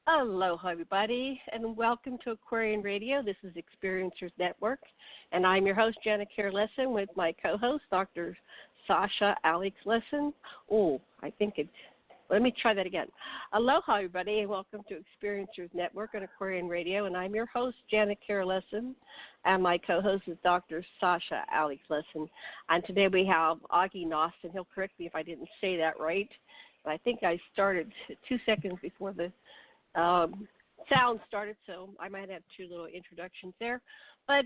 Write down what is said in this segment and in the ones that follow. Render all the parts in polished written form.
Aloha, everybody, and welcome to Aquarian Radio. This is Experiencers Network, and I'm your host, Janet Kerr Lessin, with my co-host, Dr. Sasha Alex Lessin. Let me try that again. Aloha, everybody, and welcome to Experiencers Network on Aquarian Radio, and I'm your host, Janet Kerr Lessin, and my co-host is Dr. Sasha Alex Lessin. And today we have Aage Nost, and he'll correct me if I didn't say that right. But I think I started 2 seconds before the sound started, so I might have two little introductions there. But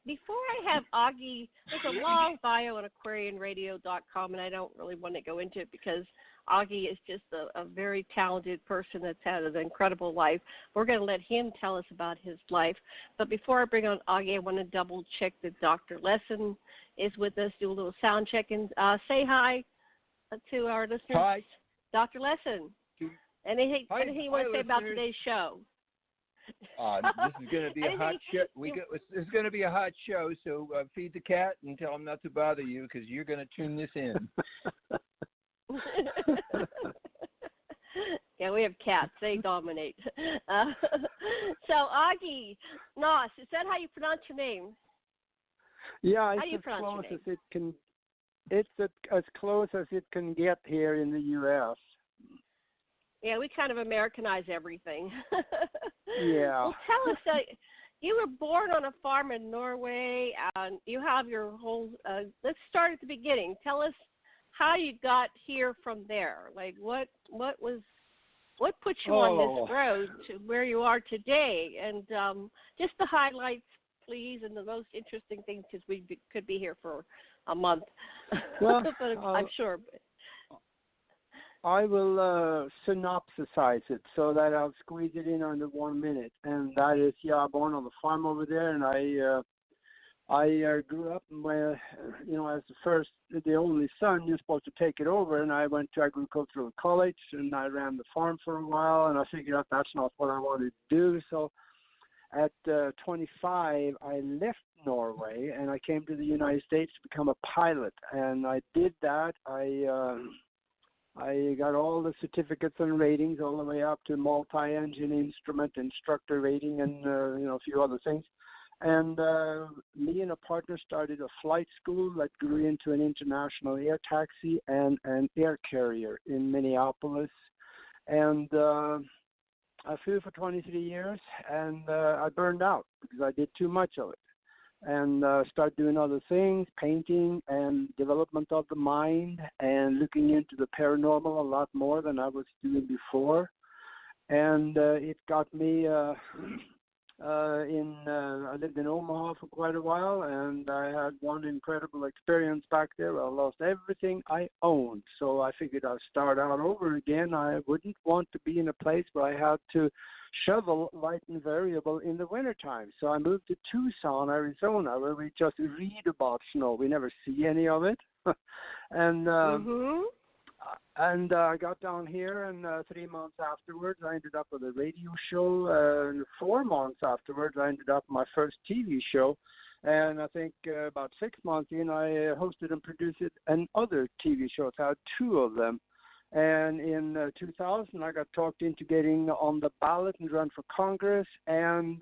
before I have Aage, there's a long bio on aquarianradio.com, and I don't really want to go into it because Aage is just a very talented person that's had an incredible life. We're going to let him tell us about his life. But before I bring on Aage, I want to double-check that Dr. Lessin is with us, do a little sound check, and say hi to our listeners. Hi. Dr. Lessin. Anything you want to say about today's show? This is going to be a hot show. This is going to be a hot show, so feed the cat and tell him not to bother you because you're going to tune this in. Yeah, we have cats. They dominate. So, Aage Nost, is that how you pronounce your name? Yeah, it's as close as it can. It's as close as it can get here in the U.S. Yeah, we kind of Americanize everything. Yeah. Well, tell us, you were born on a farm in Norway, and you have your whole, let's start at the beginning. Tell us how you got here from there. Like, what put you on this road to where you are today? And just the highlights, please, and the most interesting things, because we could be here for a month. Well, but I'm sure. I will synopsisize it so that I'll squeeze it in under 1 minute. And that is, I'm born on the farm over there, and I grew up as the only son. You're supposed to take it over, and I went to agricultural college, and I ran the farm for a while, and I figured out that's not what I wanted to do. So at 25, I left Norway, and I came to the United States to become a pilot, and I did that. I got all the certificates and ratings all the way up to multi-engine instrument instructor rating and a few other things. And me and a partner started a flight school that grew into an international air taxi and an air carrier in Minneapolis. And I flew for 23 years, and I burned out because I did too much of it. And start doing other things, painting and development of the mind, and looking into the paranormal a lot more than I was doing before. And it got me I lived in Omaha for quite a while, and I had one incredible experience back there. I lost everything I owned, so I figured I'd start out over again. I wouldn't want to be in a place where I had to shovel light and variable in the wintertime. So I moved to Tucson, Arizona, where we just read about snow. We never see any of it. And I got down here, and 3 months afterwards, I ended up with a radio show. And 4 months afterwards, I ended up with my first TV show. And I think about 6 months in, I hosted and produced another TV show. I had 2 of them. And in 2000, I got talked into getting on the ballot and run for Congress. And,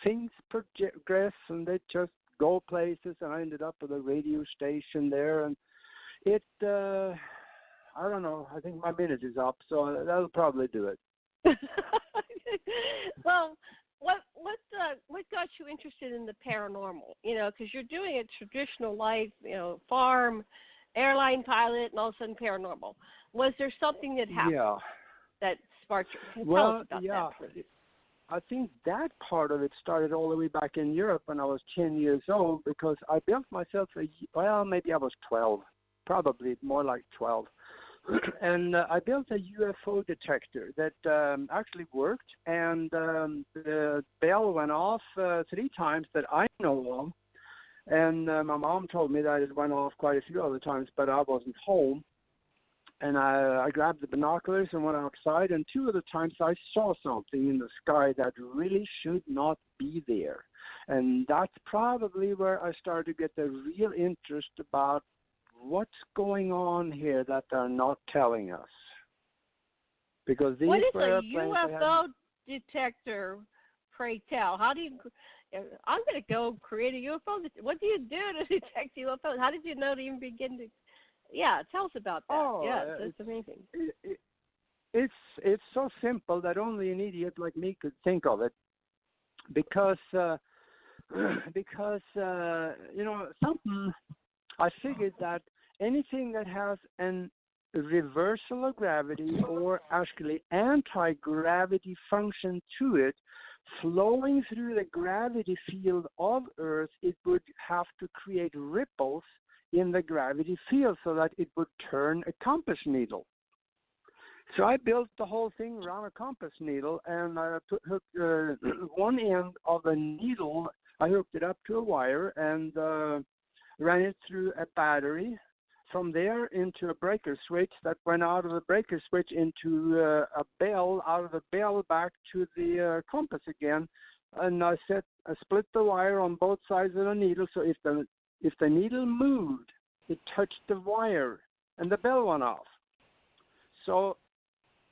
things progress, and they just go places. And I ended up with a radio station there. And it, I don't know, I think my minute is up, so that'll probably do it. Well, what got you interested in the paranormal? Because you're doing a traditional life, farm, airline pilot, and all of a sudden paranormal. Was there something that happened that sparked you? Tell us about that, please. I think that part of it started all the way back in Europe when I was 10 years old, because I built myself maybe I was 12, probably more like 12. And I built a UFO detector that actually worked, and the bell went off 3 times that I know of. And my mom told me that it went off quite a few other times, but I wasn't home. And I grabbed the binoculars and went outside, and 2 of the times I saw something in the sky that really should not be there. And that's probably where I started to get the real interest about what's going on here that they're not telling us. because these what is a airplanes, UFO detector? Pray tell. How do you? I'm going to go create a UFO. What do you do to detect UFOs? How did you know to even begin to? Yeah, tell us about that. Oh, yes, that's amazing. It's so simple that only an idiot like me could think of it, because something. I figured that anything that has an reversal of gravity or actually anti-gravity function to it flowing through the gravity field of Earth, it would have to create ripples in the gravity field so that it would turn a compass needle. So I built the whole thing around a compass needle, and I hooked one end of the needle, I hooked it up to a wire and ran it through a battery. From there into a breaker switch that went out of the breaker switch into a bell, out of the bell back to the compass again. And I split the wire on both sides of the needle, so if the needle moved, it touched the wire and the bell went off. So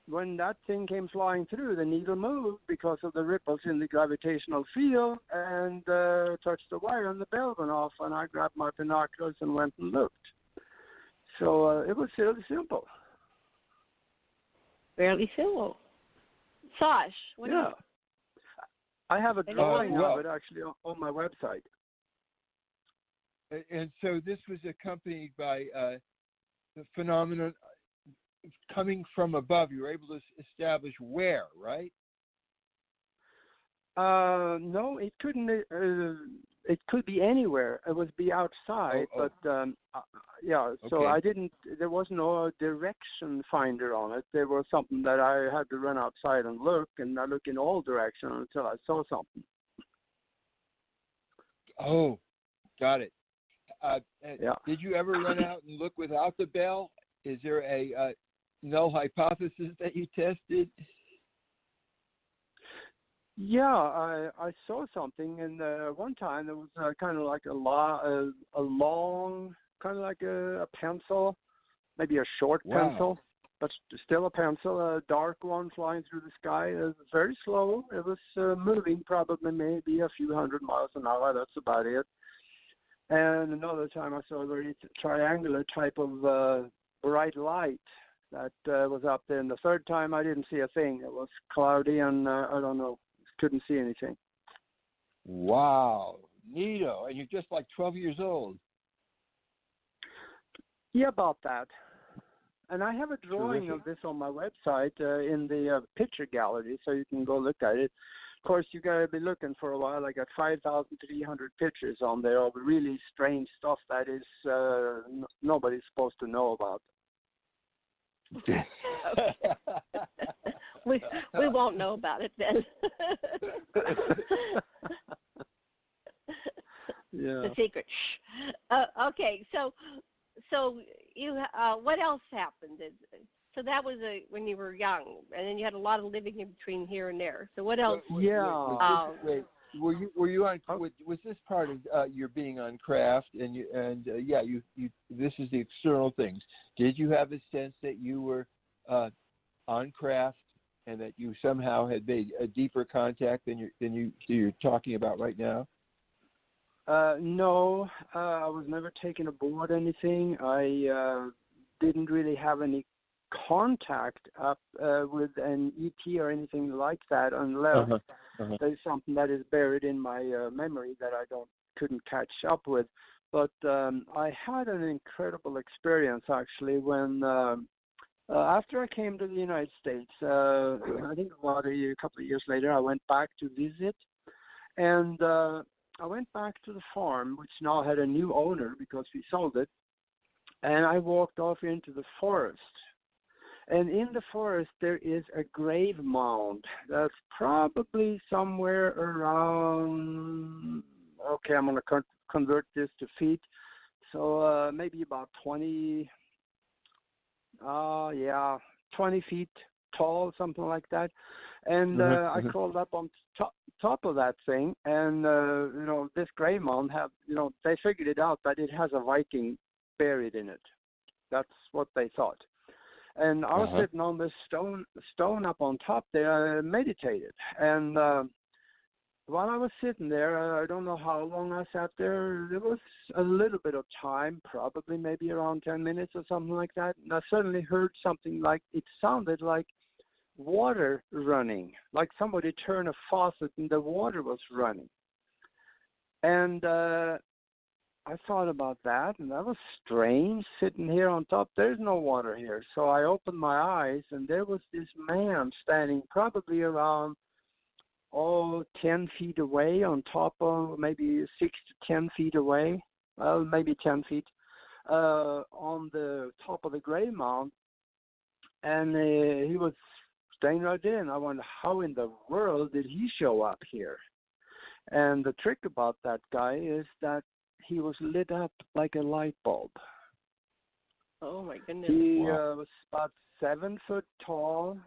when that thing came flying through, the needle moved because of the ripples in the gravitational field and touched the wire, and the bell went off, and I grabbed my binoculars and went and looked. So it was fairly simple. Fairly simple. Sash, what do you? I have a drawing of it actually on my website. And so this was accompanied by the phenomenon coming from above. You were able to establish where, right? No, it couldn't. It could be anywhere. It would be outside, but yeah. So okay. I didn't. There was no direction finder on it. There was something that I had to run outside and look, and I look in all directions until I saw something. Oh, got it. Yeah. Did you ever run out and look without the bell? Is there a null hypothesis that you tested? Yeah, I saw something, and one time there was kind of like a long, kind of like a pencil, maybe a short pencil, but still a pencil, a dark one flying through the sky. It was very slow. It was moving probably maybe a few hundred miles an hour. That's about it. And another time I saw a very triangular type of bright light that was up there. And the third time I didn't see a thing. It was cloudy, and I don't know. Couldn't see anything. Wow, neato! And you're just like 12 years old. Yeah, about that. And I have a drawing of this on my website in the picture gallery, so you can go look at it. Of course, you got to be looking for a while. I got 5,300 pictures on there of really strange stuff that is nobody's supposed to know about. we won't know about it then. Yeah. The secret. Okay, so you what else happened? So that was when you were young, and then you had a lot of living in between here and there. So what else? Yeah. Wait, were you on? Was this part of your being on craft? And you this is the external things. Did you have a sense that you were on craft, and that you somehow had made a deeper contact than you're talking about right now? No, I was never taken aboard anything. I didn't really have any contact up with an ET or anything like that, unless there's something that is buried in my memory that I couldn't catch up with. But I had an incredible experience actually when after I came to the United States. I think about a couple of years later, I went back to visit, and I went back to the farm, which now had a new owner because we sold it, and I walked off into the forest. And in the forest, there is a grave mound that's probably somewhere around, okay, I'm going to convert this to feet, so maybe about 20 feet tall, something like that. And I crawled up on top of that thing, and this grave mound they figured it out that it has a Viking buried in it. That's what they thought. And I was sitting on this stone up on top there. I meditated, and while I was sitting there, I don't know how long I sat there. There was a little bit of time, probably maybe around 10 minutes or something like that. And I suddenly heard something like, it sounded like water running, like somebody turned a faucet and the water was running. And I thought about that, and that was strange, sitting here on top. There's no water here. So I opened my eyes, and there was this man standing probably around 10 feet away, on top of maybe 6 to 10 feet away, well, maybe 10 feet, on the top of the grave mound. And he was staying right there, and I wondered, how in the world did he show up here? And the trick about that guy is that he was lit up like a light bulb. Oh, my goodness. He was about 7 foot tall.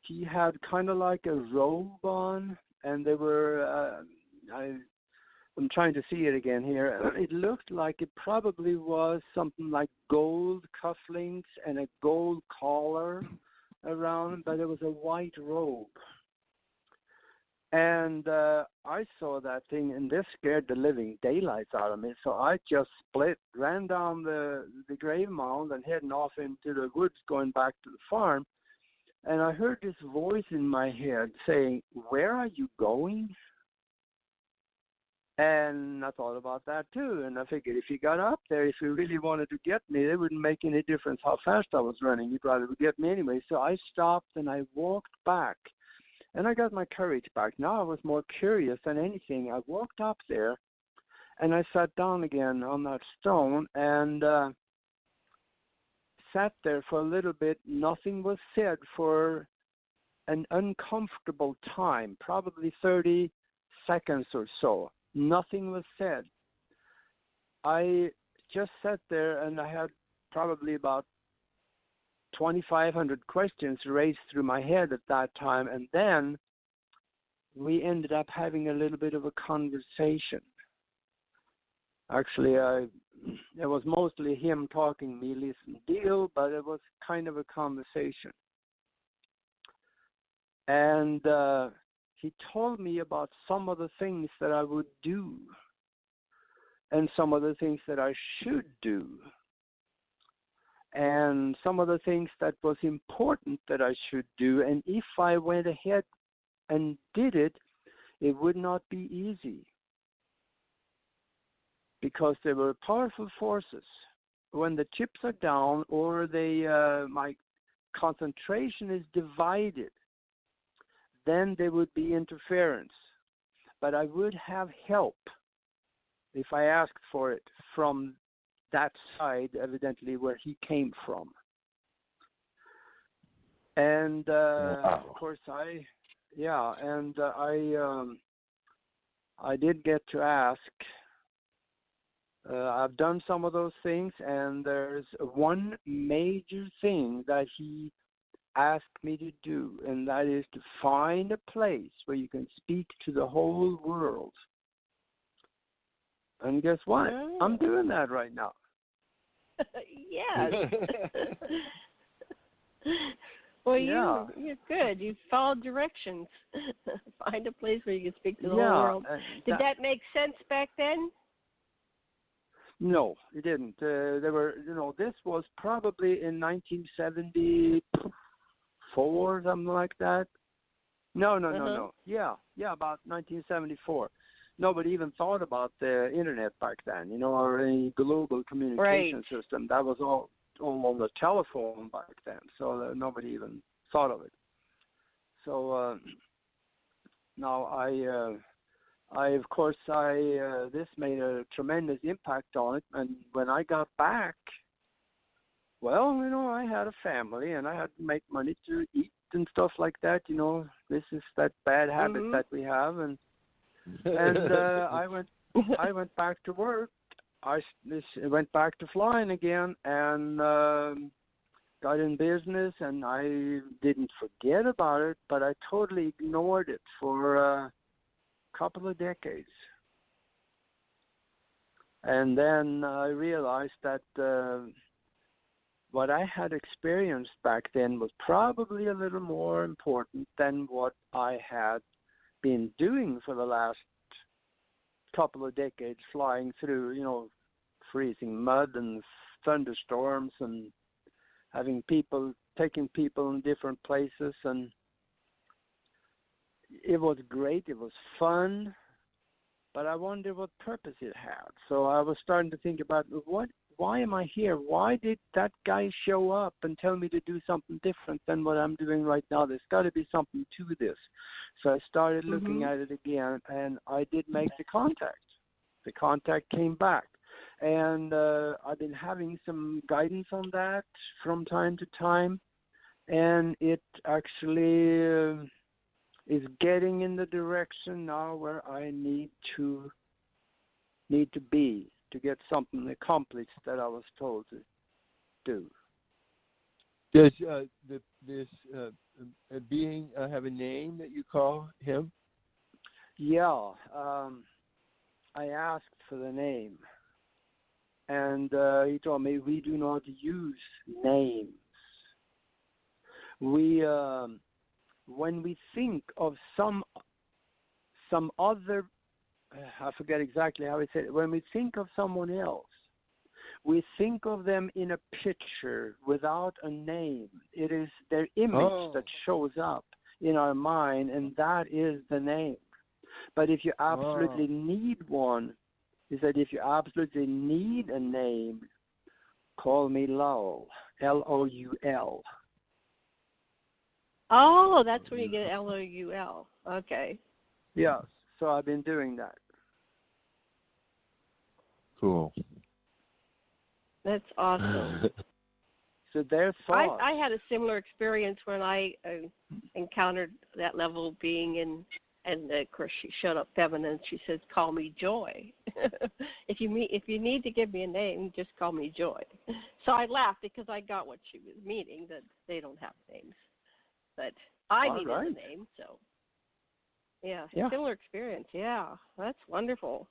He had kind of like a robe on, and they were, I'm trying to see it again here. It looked like it probably was something like gold cufflinks and a gold collar around, but it was a white robe. And I saw that thing, and this scared the living daylights out of me. So I just ran down the grave mound and heading off into the woods, going back to the farm. And I heard this voice in my head saying, "Where are you going?" And I thought about that too. And I figured if he got up there, if he really wanted to get me, it wouldn't make any difference how fast I was running. He probably would get me anyway. So I stopped and I walked back. And I got my courage back. Now I was more curious than anything. I walked up there and I sat down again on that stone and sat there for a little bit. Nothing was said for an uncomfortable time, probably 30 seconds or so. Nothing was said. I just sat there, and I had probably about 2,500 questions raced through my head at that time, and then we ended up having a little bit of a conversation. Actually, it was mostly him talking, me listening deal, but it was kind of a conversation. And he told me about some of the things that I would do and some of the things that I should do and some of the things that was important that I should do. And if I went ahead and did it, it would not be easy because there were powerful forces. When the chips are down or my concentration is divided, then there would be interference. But I would have help if I asked for it from that side, evidently where he came from. And wow. Of course I did get to ask. I've done some of those things, and there's one major thing that he asked me to do, and that is to find a place where you can speak to the whole world. And guess what? Oh. I'm doing that right now. Yes. Well, Yeah. you're good. You followed directions. Find a place where you can speak to the whole world. Did that make sense back then? No, it didn't. There were, this was probably in 1974, something like that. No. Yeah, about 1974. Nobody even thought about the internet back then, or any global communication system. That was all on the telephone back then, so nobody even thought of it. So now this made a tremendous impact on it. And when I got back, well, I had a family and I had to make money to eat and stuff like that. This is that bad habit that we have, and I went back to work. I went back to flying again and got in business, and I didn't forget about it, but I totally ignored it for a couple of decades. And then I realized that what I had experienced back then was probably a little more important than what I had been doing for the last couple of decades, flying through, freezing mud and thunderstorms and taking people in different places. And it was great. It was fun. But I wondered what purpose it had. So I was starting to think about why am I here? Why did that guy show up and tell me to do something different than what I'm doing right now? There's got to be something to this. So I started looking at it again, and I did make the contact. The contact came back. And I've been having some guidance on that from time to time. And it actually is getting in the direction now where I need to be to get something accomplished that I was told to do. Does this being have a name that you call him? Yeah, I asked for the name, and he told me we do not use names. When we think of some other, I forget exactly how he said it. When we think of someone else, we think of them in a picture without a name. It is their image that shows up in our mind, and that is the name. But if you absolutely need one, he said, if you absolutely need a name, call me Lowell, L-O-U-L. Oh, that's where you get L-O-U-L. Okay. Yes, so I've been doing that. Cool. That's awesome. So their thoughts. I had a similar experience when I encountered that level of being, and of course she showed up feminine. She says, "Call me Joy." If you need to give me a name, just call me Joy. So I laughed because I got what she was meaning, that they don't have names. But I needed a name, so yeah, similar experience. Yeah, that's wonderful.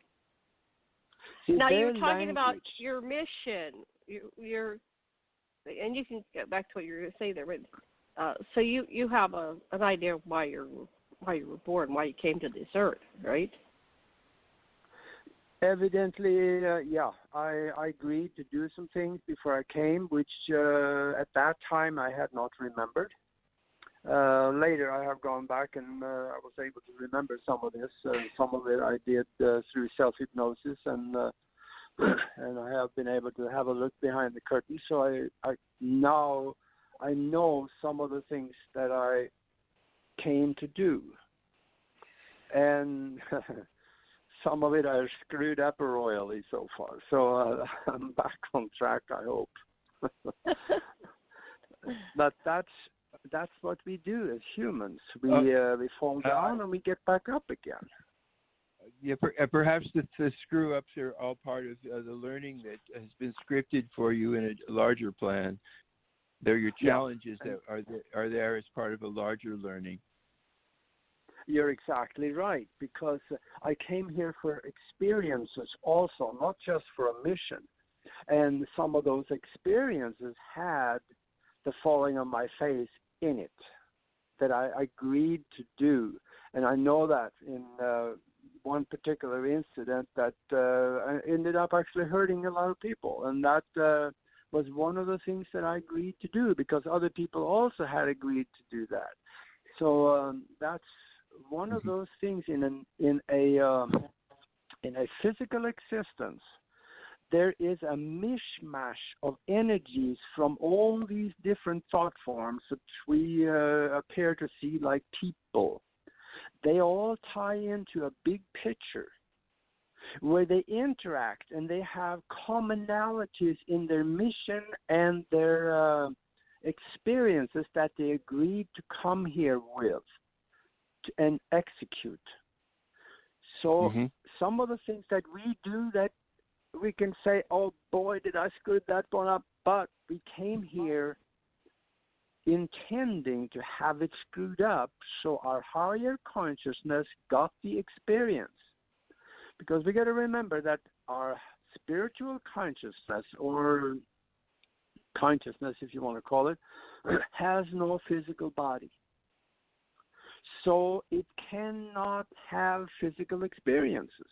See, now you're talking about your mission. You're, and you can get back to what you were going to say there. But so you have an idea of why you were born, why you came to this earth, right? Evidently, I agreed to do some things before I came, which at that time I had not remembered. Later, I have gone back and I was able to remember some of this. Some of it I did through self-hypnosis, and I have been able to have a look behind the curtain. So I know some of the things that I came to do, and some of it I screwed up royally so far. So I'm back on track, I hope. But that's what we do as humans. We fall down and we get back up again. Yeah, perhaps the screw-ups are all part of the learning that has been scripted for you in a larger plan. They're your challenges that are there as part of a larger learning. You're exactly right, because I came here for experiences also, not just for a mission. And some of those experiences had the falling on my face in it that I agreed to do. And I know that in one particular incident that ended up actually hurting a lot of people. And that was one of the things that I agreed to do, because other people also had agreed to do that. So that's one of those things in a physical existence. There is a mishmash of energies from all these different thought forms that we appear to see like people. They all tie into a big picture where they interact, and they have commonalities in their mission and their experiences that they agreed to come here with and execute. So some of the things that we do that we can say, oh boy, did I screw that one up, but we came here intending to have it screwed up so our higher consciousness got the experience. Because we got to remember that our spiritual consciousness or consciousness, if you want to call it, has no physical body. So it cannot have physical experiences.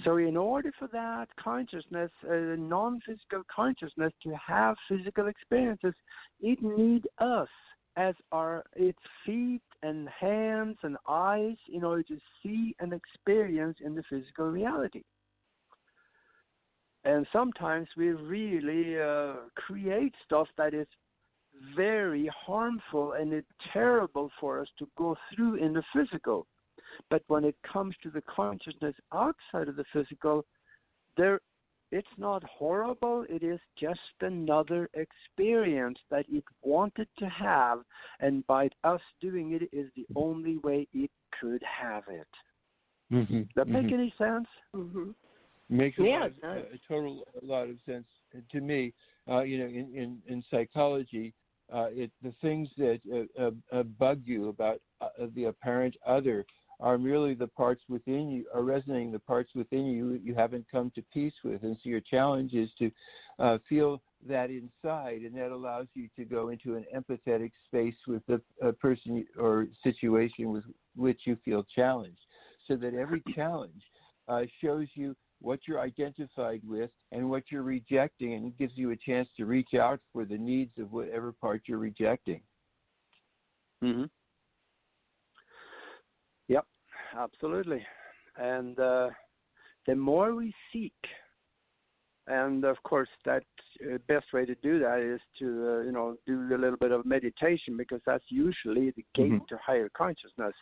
So in order for that consciousness, non-physical consciousness, to have physical experiences, it needs us as its feet and hands and eyes in order to see and experience in the physical reality. And sometimes we really create stuff that is very harmful and it's terrible for us to go through in the physical. But when it comes to the consciousness outside of the physical, it's not horrible. It is just another experience that it wanted to have, and by us doing it is the only way it could have it. Mm-hmm. Does that make any sense? Mm-hmm. Makes a lot of sense to me. In psychology, the things that bug you about the apparent other are merely the parts within you, are resonating the parts within you haven't come to peace with. And so your challenge is to feel that inside, and that allows you to go into an empathetic space with the person or situation with which you feel challenged, so that every challenge shows you what you're identified with and what you're rejecting, and it gives you a chance to reach out for the needs of whatever part you're rejecting. Mm-hmm. Yep, absolutely. And the more we seek, and of course that best way to do that is to do a little bit of meditation, because that's usually the gate to higher consciousness.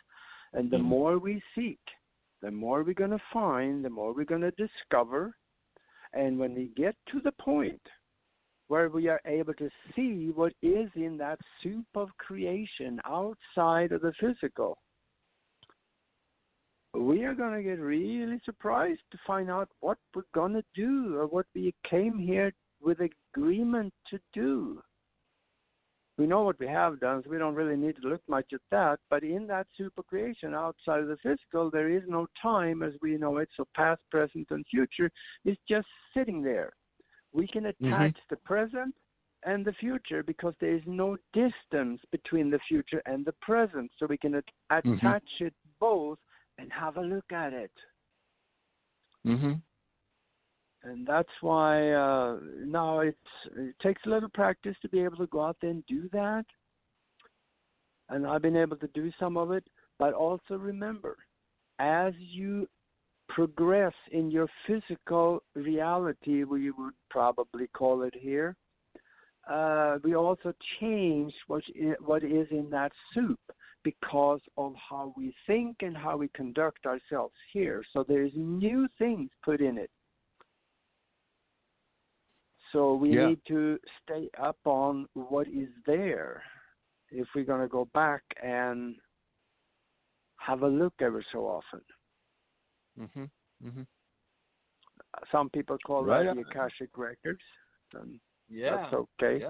And the more we seek, the more we're going to find, the more we're going to discover. And when we get to the point where we are able to see what is in that soup of creation outside of the physical, we are going to get really surprised to find out what we're going to do, or what we came here with agreement to do. We know what we have done, so we don't really need to look much at that. But in that super creation outside of the physical, there is no time as we know it. So past, present, and future is just sitting there. We can attach the present and the future because there is no distance between the future and the present. So we can attach it both and have a look at it. Mm-hmm. And that's why now it takes a little practice to be able to go out there and do that. And I've been able to do some of it. But also remember, as you progress in your physical reality, we would probably call it here, we also change what is in that soup because of how we think and how we conduct ourselves here. So there's new things put in it. So we need to stay up on what is there if we're going to go back and have a look every so often. Mm-hmm. Mm-hmm. Some people call that the Akashic Records. And that's okay.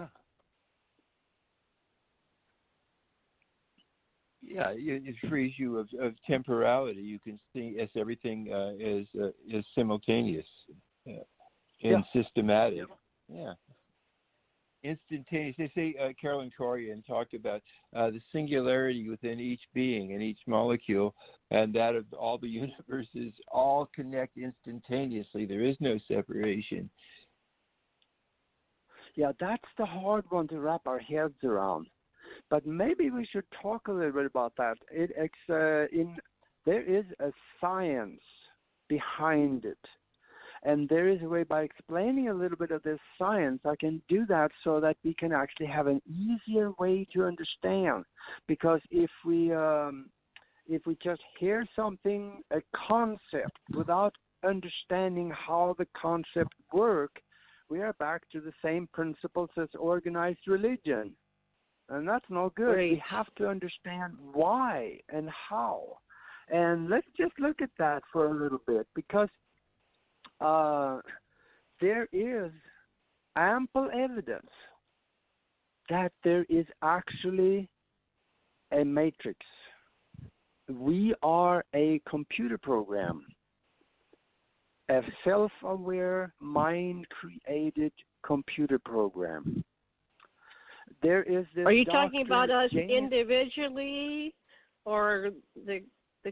Yeah, it frees you of temporality. You can see as everything is simultaneous and systematic. Yeah. Instantaneous. They say Carolyn Corian talked about the singularity within each being and each molecule, and that of all the universes all connect instantaneously. There is no separation. Yeah, that's the hard one to wrap our heads around. But maybe we should talk a little bit about that. There is a science behind it. And there is a way, by explaining a little bit of this science, I can do that so that we can actually have an easier way to understand. Because if we just hear something, a concept, without understanding how the concept works, we are back to the same principles as organized religion. And that's no good. Great. We have to understand why and how. And let's just look at that for a little bit, because there is ample evidence that there is actually a matrix. We are a computer program, a self-aware, mind-created computer program. There is this. Are you Dr. talking about us James, individually, or the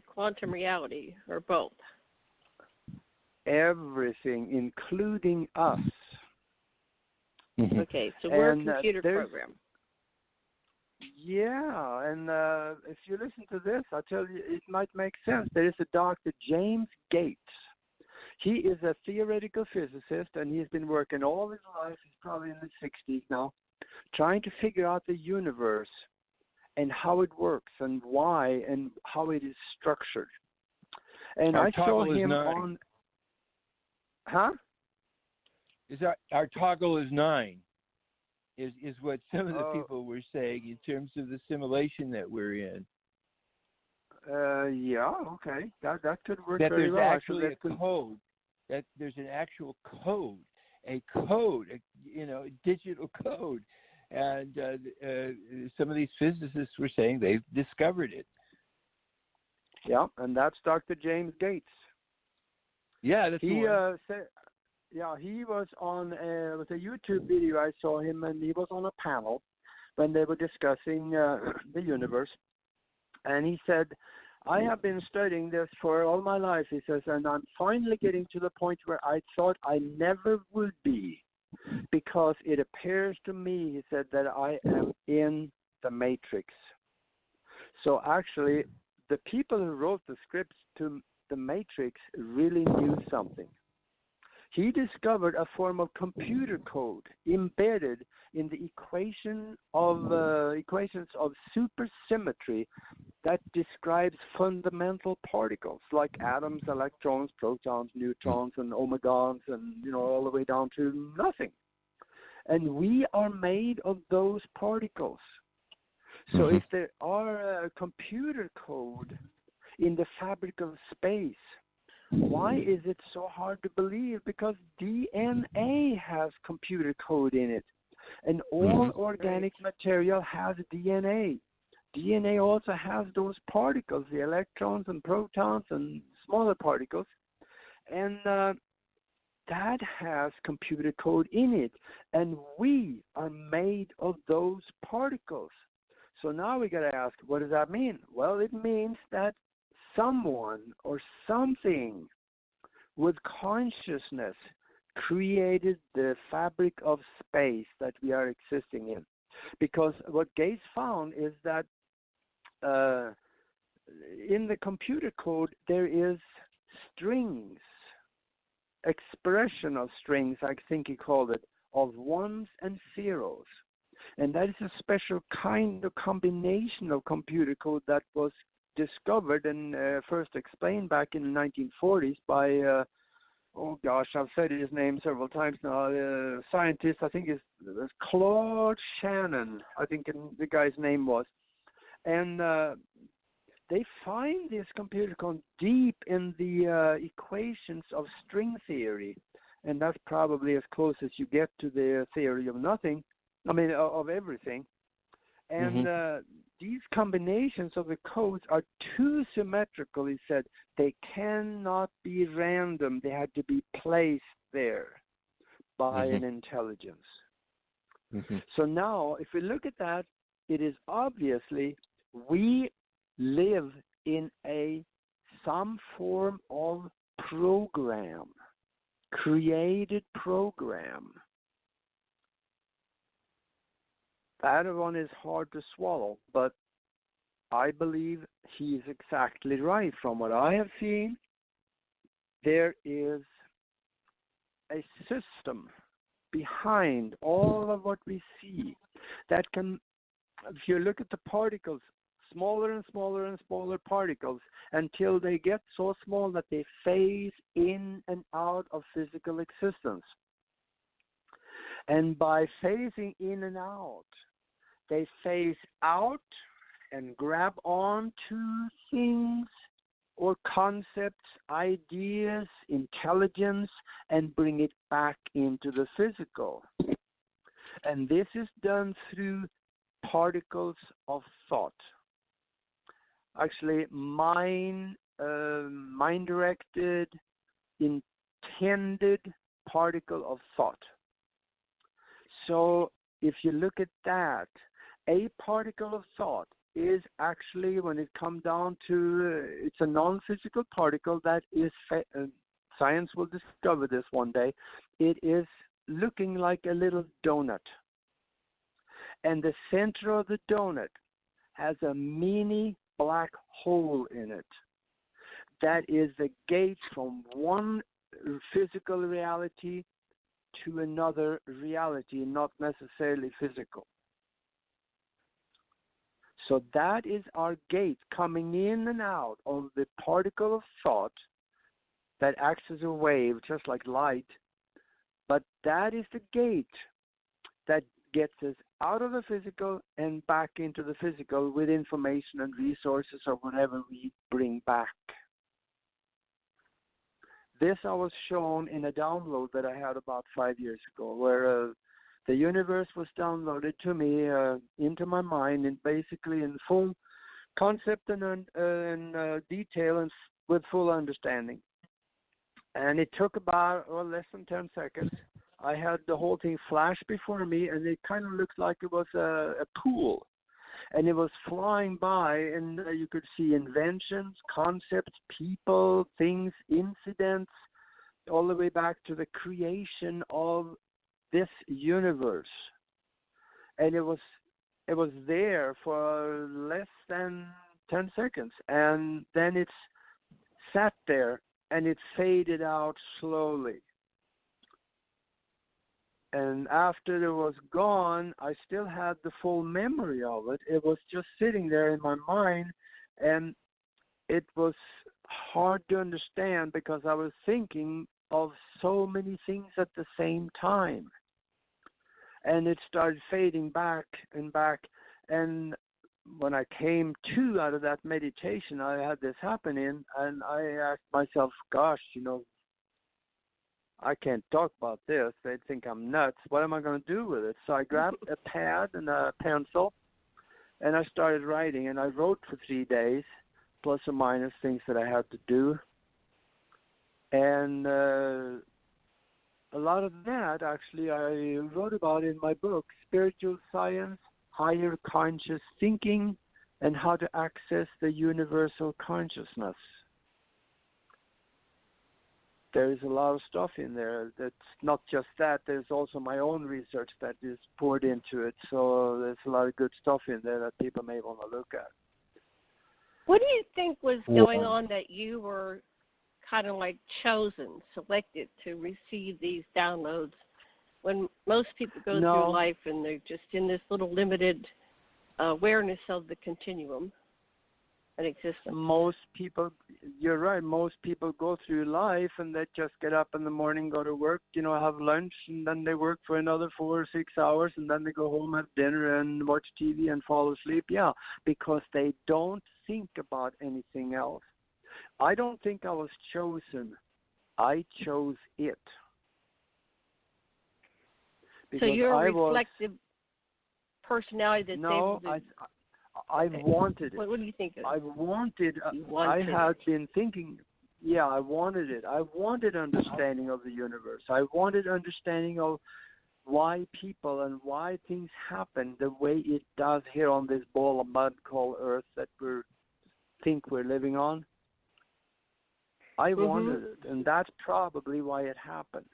quantum reality, or both? everything, including us. Okay, so we're a And, computer program. Yeah, and if you listen to this, I'll tell you, it might make sense. There is a Dr. James Gates. He is a theoretical physicist, and he's been working all his life. He's probably in his 60s now, trying to figure out the universe and how it works and why and how it is structured. And Our I saw toggle is him 9. on. Huh? Is our toggle is 9? Is what some of the Oh. people were saying in terms of the simulation that we're in. Yeah, okay. That could work That very there's well. actually a code. That there's an actual code, a digital code, and some of these physicists were saying they've discovered it. Yeah, and that's Dr. James Gates. Yeah, that's He the one. said, yeah, he was on with a YouTube video. I saw him, and he was on a panel when they were discussing the universe, and he said, I have been studying this for all my life, he says, and I'm finally getting to the point where I thought I never would be, because it appears to me, he said, that I am in the Matrix. So actually, the people who wrote the scripts to the Matrix really knew something. He discovered a form of computer code embedded in the equations of supersymmetry that describes fundamental particles like atoms, electrons, protons, neutrons, and omegons, and all the way down to nothing. And we are made of those particles. So if there are a computer code in the fabric of space, why is it so hard to believe? Because DNA has computer code in it, and all organic material has DNA. DNA also has those particles, the electrons and protons and smaller particles, and that has computer code in it, and we are made of those particles. So now we got to ask, what does that mean? Well, it means that someone or something with consciousness created the fabric of space that we are existing in. Because what Gates found is that in the computer code there is strings, expression of strings, I think he called it, of ones and zeros. And that is a special kind of combination of computer code that was discovered and first explained back in the 1940s by, I've said his name several times now, scientist, I think it's Claude Shannon, I think the guy's name was. And they find this computer code deep in the equations of string theory, and that's probably as close as you get to the theory of nothing, of everything. And these combinations of the codes are too symmetrical, he said. They cannot be random. They had to be placed there by an intelligence. So now, if we look at that, it is obviously we live in some form of program, created program. That one is hard to swallow, but I believe he is exactly right. From what I have seen, there is a system behind all of what we see that can, if you look at the particles, smaller and smaller and smaller particles until they get so small that they phase in and out of physical existence. And by phasing in and out, they phase out and grab on to things or concepts, ideas, intelligence, and bring it back into the physical. And this is done through particles of thought. Actually, mind-directed, intended particle of thought. So if you look at that, a particle of thought is actually, when it comes down to, it's a non-physical particle that is, science will discover this one day, it is looking like a little donut. And the center of the donut has a mini black hole in it. That is the gate from one physical reality to another reality, not necessarily physical. So that is our gate coming in and out of the particle of thought that acts as a wave, just like light. But that is the gate that gets us out of the physical and back into the physical with information and resources or whatever we bring back. This I was shown in a download that I had about 5 years ago, where the universe was downloaded to me into my mind, and basically in full concept and detail and with full understanding. And it took about less than 10 seconds. I had the whole thing flash before me, and it kind of looked like it was a pool. And it was flying by, and you could see inventions, concepts, people, things, incidents, all the way back to the creation of this universe. And it was there for less than 10 seconds, and then it sat there, and it faded out slowly. And after it was gone, I still had the full memory of it. It was just sitting there in my mind, and it was hard to understand because I was thinking of so many things at the same time. And it started fading back and back. And when I came to out of that meditation, I had this happening, and I asked myself, gosh, I can't talk about this. They'd think I'm nuts. What am I going to do with it? So I grabbed a pad and a pencil, and I started writing. And I wrote for 3 days, plus or minus things that I had to do. And a lot of that, actually, I wrote about in my book, Spiritual Science, Higher Conscious Thinking, and How to Access the Universal Consciousness. There's a lot of stuff in there. That's not just that. There's also my own research that is poured into it. So there's a lot of good stuff in there that people may want to look at. What do you think was going on that you were kind of like chosen, selected to receive these downloads when most people go through life and they're just in this little limited awareness of the continuum and existence? Most people, you're right, most people go through life and they just get up in the morning, go to work, have lunch, and then they work for another 4 or 6 hours, and then they go home, have dinner, and watch TV and fall asleep. Yeah, because they don't think about anything else. I don't think I was chosen. I chose it. So you're a reflective personality that's able to... I wanted it. What do you think of it? I had been thinking, I wanted it. I wanted understanding of the universe. I wanted understanding of why people and why things happen the way it does here on this ball of mud called Earth that we think we're living on. I wanted it, and that's probably why it happened.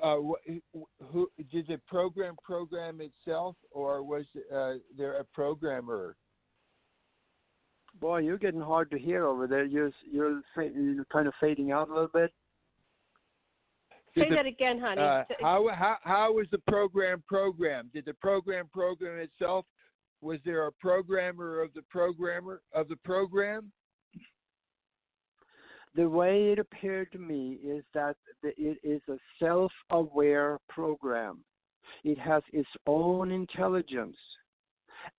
Who did the program itself, or was there a programmer? Boy, you're getting hard to hear over there. You're kind of fading out a little bit. Say that again, honey. How was the program programmed? Did the program itself? Was there a programmer of the program? The way it appeared to me is that it is a self-aware program. It has its own intelligence.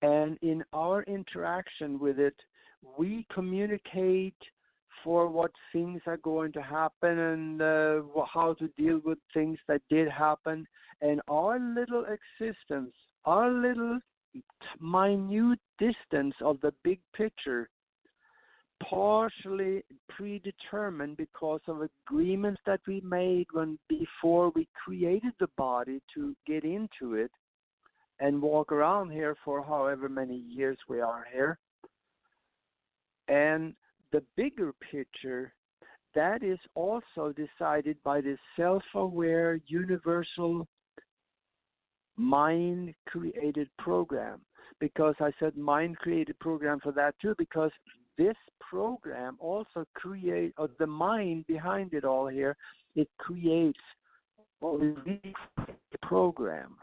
And in our interaction with it, we communicate for what things are going to happen and how to deal with things that did happen. And our little existence, our little minute distance of the big picture partially predetermined because of agreements that we made before we created the body to get into it and walk around here for however many years we are here. And the bigger picture, that is also decided by this self-aware, universal, mind-created program. Because I said mind-created program for that too, because this program also creates, or the mind behind it all here, it creates the program.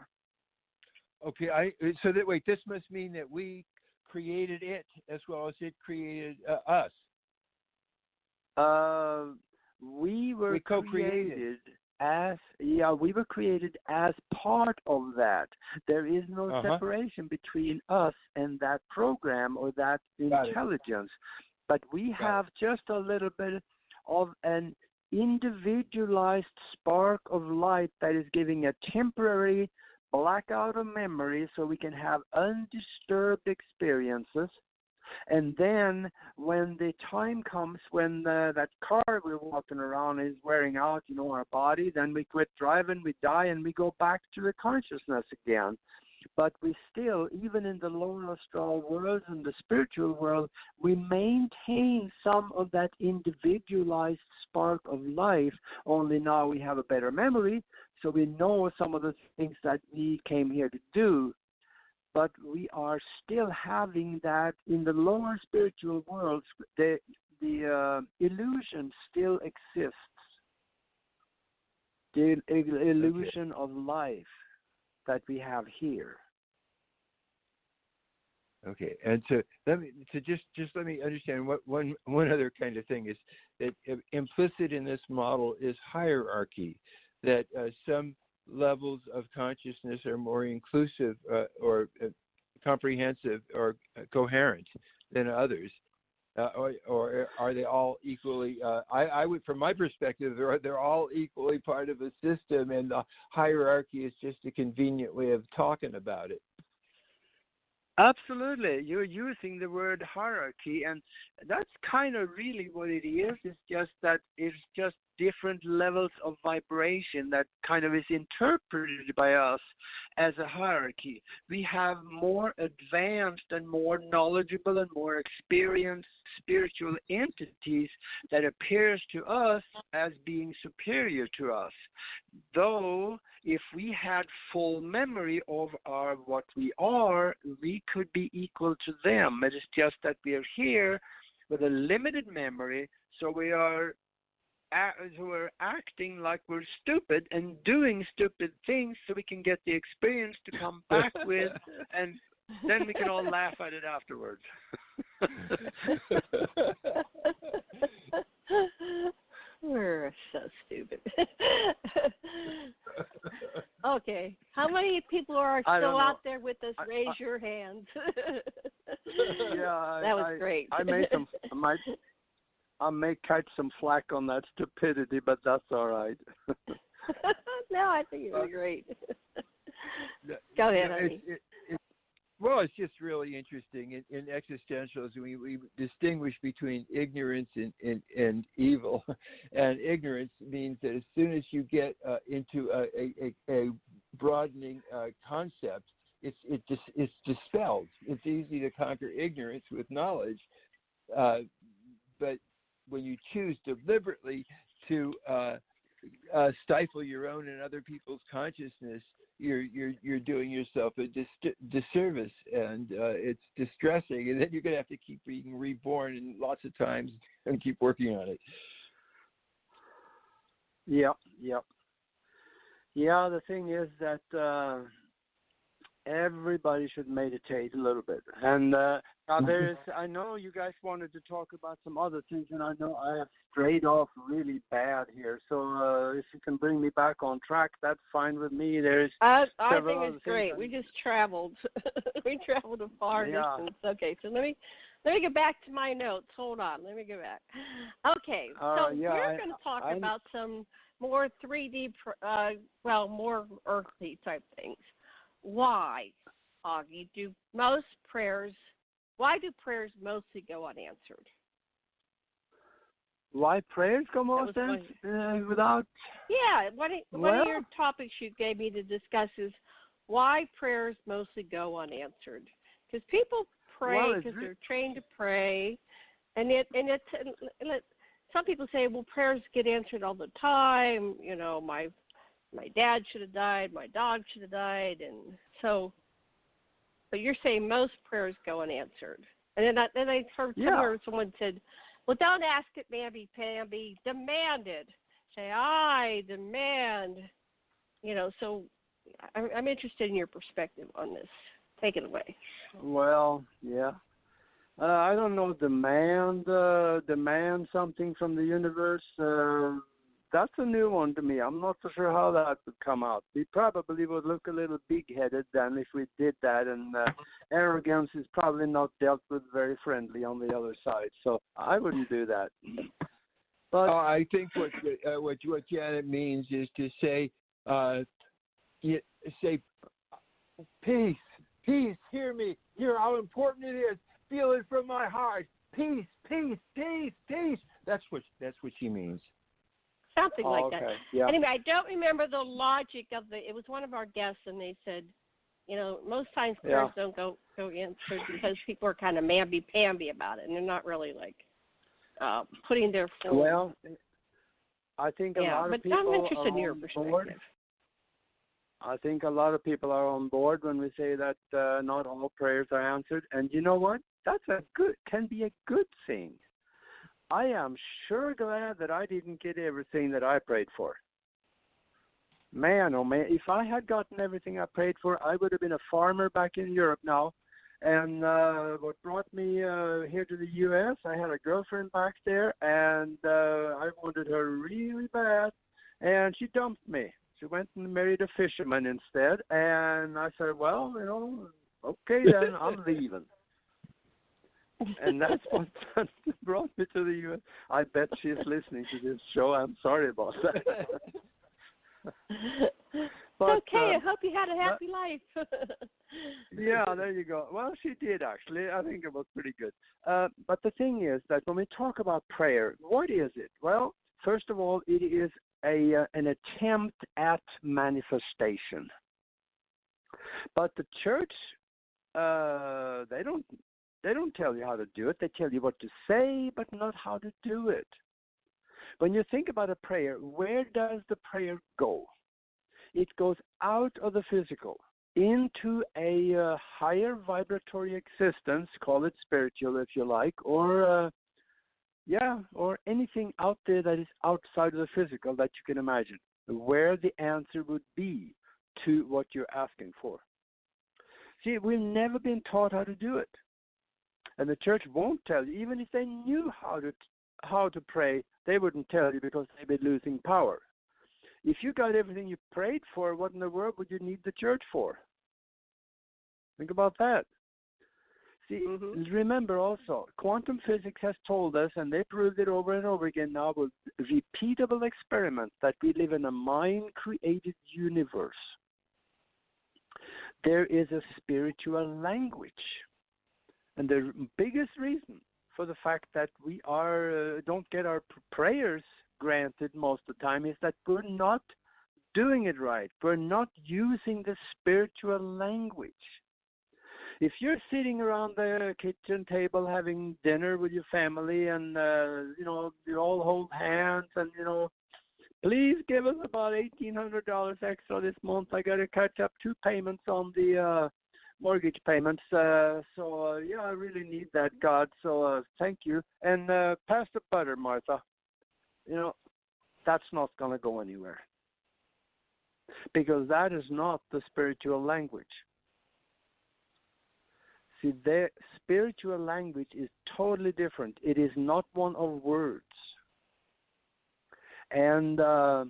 Okay, so that wait, this must mean that we created it as well as it created us. We were co-created. we were created as part of that. There is no separation between us and that program or that intelligence. But we have just a little bit of an individualized spark of light that is giving a temporary blackout of memory so we can have undisturbed experiences. And then when the time comes when that car we're walking around is wearing out, our body, then we quit driving, we die, and we go back to the consciousness again. But we still, even in the lower astral world and the spiritual world, we maintain some of that individualized spark of life, only now we have a better memory, so we know some of the things that we came here to do. But we are still having that in the lower spiritual worlds. The illusion still exists. The illusion of life that we have here. Okay, and so let me understand what one other kind of thing is that implicit in this model is hierarchy, that some levels of consciousness are more inclusive or comprehensive or coherent than others, or are they all equally? I would, from my perspective, they're all equally part of a system, and the hierarchy is just a convenient way of talking about it. Absolutely. You're using the word hierarchy, and that's kind of really what it is. It's just that it's just different levels of vibration that kind of is interpreted by us as a hierarchy. We have more advanced and more knowledgeable and more experienced spiritual entities that appears to us as being superior to us. Though, if we had full memory of what we are, we could be equal to them. It is just that we are here with a limited memory, so we're acting like we're stupid and doing stupid things so we can get the experience to come back with, and then we can all laugh at it afterwards. We're so stupid. Okay. How many people are still out there with us? Raise your hands. Yeah, that was great. I may catch some flack on that stupidity, but that's all right. No, I think it was great. Go ahead, honey. Well, it's just really interesting. In existentials, we distinguish between ignorance and evil. And ignorance means that as soon as you get into a broadening concept, it's dispelled. It's easy to conquer ignorance with knowledge. But when you choose deliberately to stifle your own and other people's consciousness, you're doing yourself a disservice, and it's distressing. And then you're going to have to keep being reborn and lots of times and keep working on it. Yep. Yeah, the thing is that everybody should meditate a little bit. And I know you guys wanted to talk about some other things, and I know I have strayed off really bad here. So if you can bring me back on track, that's fine with me. I think it's great. We just traveled. We traveled a far distance. Okay, so let me get back to my notes. Hold on. Let me go back. Okay, so we're going to talk about some more 3D, more earthly type things. Why, Aage, why do prayers mostly go unanswered? Why prayers go most without? Yeah, one of your topics you gave me to discuss is why prayers mostly go unanswered. Because people pray because they're trained to pray, and some people say, well, prayers get answered all the time. You know, my dad should have died, my dog should have died, and so. But you're saying most prayers go unanswered, and then I heard somewhere someone said, well, don't ask it, Pamby. Demand it. Say, I demand. You know, so I'm interested in your perspective on this. Take it away. Well, yeah. I don't know, demand something from the universe. That's a new one to me. I'm not so sure how that would come out. We probably would look a little big-headed then if we did that, and arrogance is probably not dealt with very friendly on the other side. So I wouldn't do that. But I think what Janet means is to say, peace, hear me, hear how important it is. Feel it from my heart. Peace, peace, peace, peace. That's what she means. Something like that. Yeah. Anyway, I don't remember the logic of it was one of our guests, and they said, you know, most times prayers don't go answered because people are kind of mamby-pamby about it, and they're not really like putting their full. Well, I think a lot of people I'm interested in your on perspective. board. I think a lot of people are on board when we say that not all prayers are answered, and you know what? That's can be a good thing. I am sure glad that I didn't get everything that I prayed for. Man, oh man, if I had gotten everything I prayed for, I would have been a farmer back in Europe now. And what brought me here to the U.S., I had a girlfriend back there, and I wanted her really bad, and she dumped me. She went and married a fisherman instead, and I said, well, you know, okay then, I'm leaving. And that's what brought me to the U.S. I bet she's listening to this show. I'm sorry about that. But, okay, I hope you had a happy life. Yeah, there you go. Well, she did, actually. I think it was pretty good. But the thing is that when we talk about prayer, what is it? Well, first of all, it is an attempt at manifestation. But the church, they don't tell you how to do it. They tell you what to say, but not how to do it. When you think about a prayer, where does the prayer go? It goes out of the physical into a higher vibratory existence, call it spiritual if you like, or anything out there that is outside of the physical that you can imagine, where the answer would be to what you're asking for. See, we've never been taught how to do it. And the church won't tell you. Even if they knew how to pray, they wouldn't tell you because they'd be losing power. If you got everything you prayed for, what in the world would you need the church for? Think about that. See, Remember also, quantum physics has told us, and they proved it over and over again now with repeatable experiments, that we live in a mind-created universe. There is a spiritual language. And the biggest reason for the fact that we don't get our prayers granted most of the time is that we're not doing it right. We're not using the spiritual language. If you're sitting around the kitchen table having dinner with your family and, you all hold hands and, please give us about $1,800 extra this month. I got to catch up 2 payments on the mortgage payments. I really need that, God. So thank you. And pass the butter, Martha. That's not going to go anywhere. Because that is not the spiritual language. See, their spiritual language is totally different. It is not one of words. And the